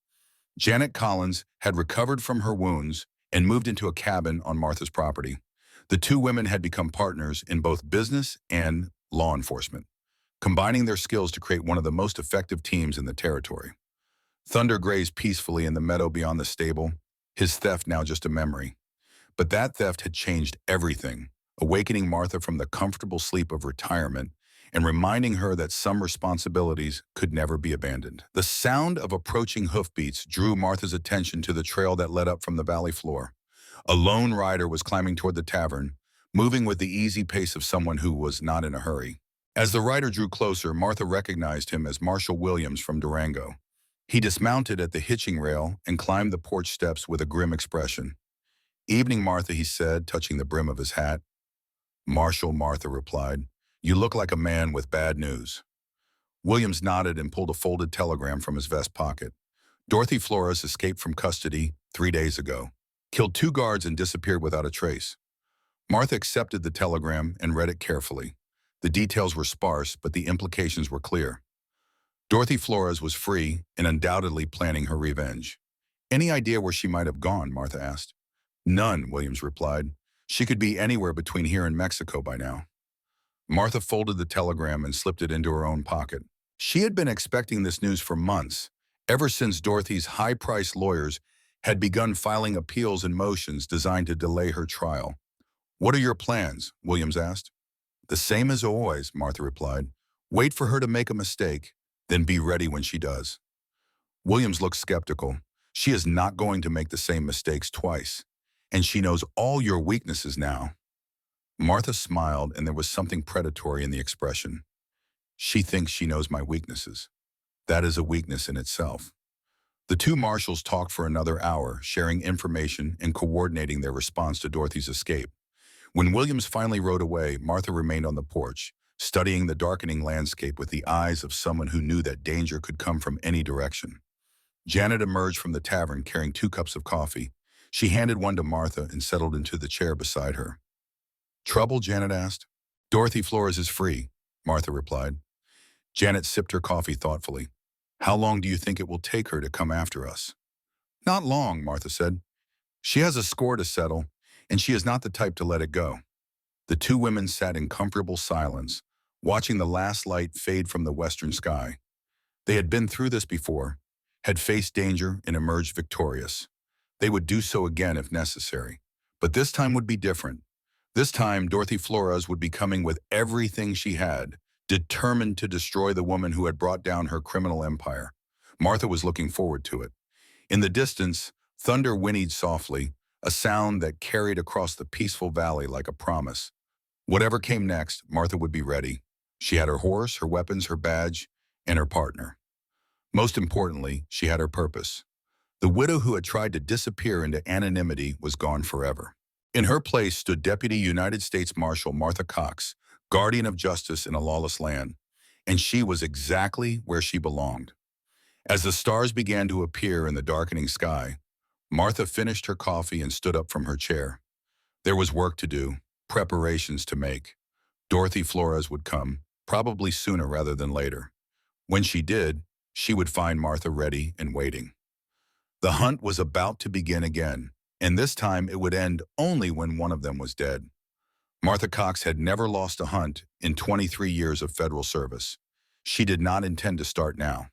Janet Collins had recovered from her wounds and moved into a cabin on Martha's property. The two women had become partners in both business and law enforcement, combining their skills to create one of the most effective teams in the territory. Thunder grazed peacefully in the meadow beyond the stable, his theft now just a memory. But that theft had changed everything, awakening Martha from the comfortable sleep of retirement and reminding her that some responsibilities could never be abandoned. The sound of approaching hoofbeats drew Martha's attention to the trail that led up from the valley floor. A lone rider was climbing toward the tavern, moving with the easy pace of someone who was not in a hurry. As the rider drew closer, Martha recognized him as Marshal Williams from Durango. He dismounted at the hitching rail and climbed the porch steps with a grim expression. "Evening, Martha," he said, touching the brim of his hat. "Marshal," Martha replied. "You look like a man with bad news." Williams nodded and pulled a folded telegram from his vest pocket. "Dorothy Flores escaped from custody 3 days ago, killed 2 guards and disappeared without a trace." Martha accepted the telegram and read it carefully. The details were sparse, but the implications were clear. Dorothy Flores was free and undoubtedly planning her revenge. Any idea where she might have gone? Martha asked. None, Williams replied. She could be anywhere between here and Mexico by now. Martha folded the telegram and slipped it into her own pocket. She had been expecting this news for months, ever since Dorothy's high-priced lawyers had begun filing appeals and motions designed to delay her trial. What are your plans? Williams asked. The same as always, Martha replied. Wait for her to make a mistake, then be ready when she does. Williams looked skeptical. She is not going to make the same mistakes twice, and she knows all your weaknesses now. Martha smiled, and there was something predatory in the expression. She thinks she knows my weaknesses. That is a weakness in itself. The two marshals talked for another hour, sharing information and coordinating their response to Dorothy's escape. When Williams finally rode away, Martha remained on the porch, studying the darkening landscape with the eyes of someone who knew that danger could come from any direction. Janet emerged from the tavern carrying 2 cups of coffee. She handed one to Martha and settled into the chair beside her. Trouble? Janet asked. Dorothy Flores is free, Martha replied. Janet sipped her coffee thoughtfully. How long do you think it will take her to come after us? Not long, Martha said. She has a score to settle, and she is not the type to let it go. The two women sat in comfortable silence, watching the last light fade from the western sky. They had been through this before, had faced danger and emerged victorious. They would do so again if necessary. But this time would be different. This time, Dorothy Flores would be coming with everything she had, determined to destroy the woman who had brought down her criminal empire. Martha was looking forward to it. In the distance, thunder whinnied softly, a sound that carried across the peaceful valley like a promise. Whatever came next, Martha would be ready. She had her horse, her weapons, her badge, and her partner. Most importantly, she had her purpose. The widow who had tried to disappear into anonymity was gone forever. In her place stood Deputy United States Marshal Martha Cox, guardian of justice in a lawless land, and she was exactly where she belonged. As the stars began to appear in the darkening sky, Martha finished her coffee and stood up from her chair. There was work to do, preparations to make. Dorothy Flores would come, probably sooner rather than later. When she did, she would find Martha ready and waiting. The hunt was about to begin again, and this time it would end only when one of them was dead. Martha Cox had never lost a hunt in 23 years of federal service. She did not intend to start now.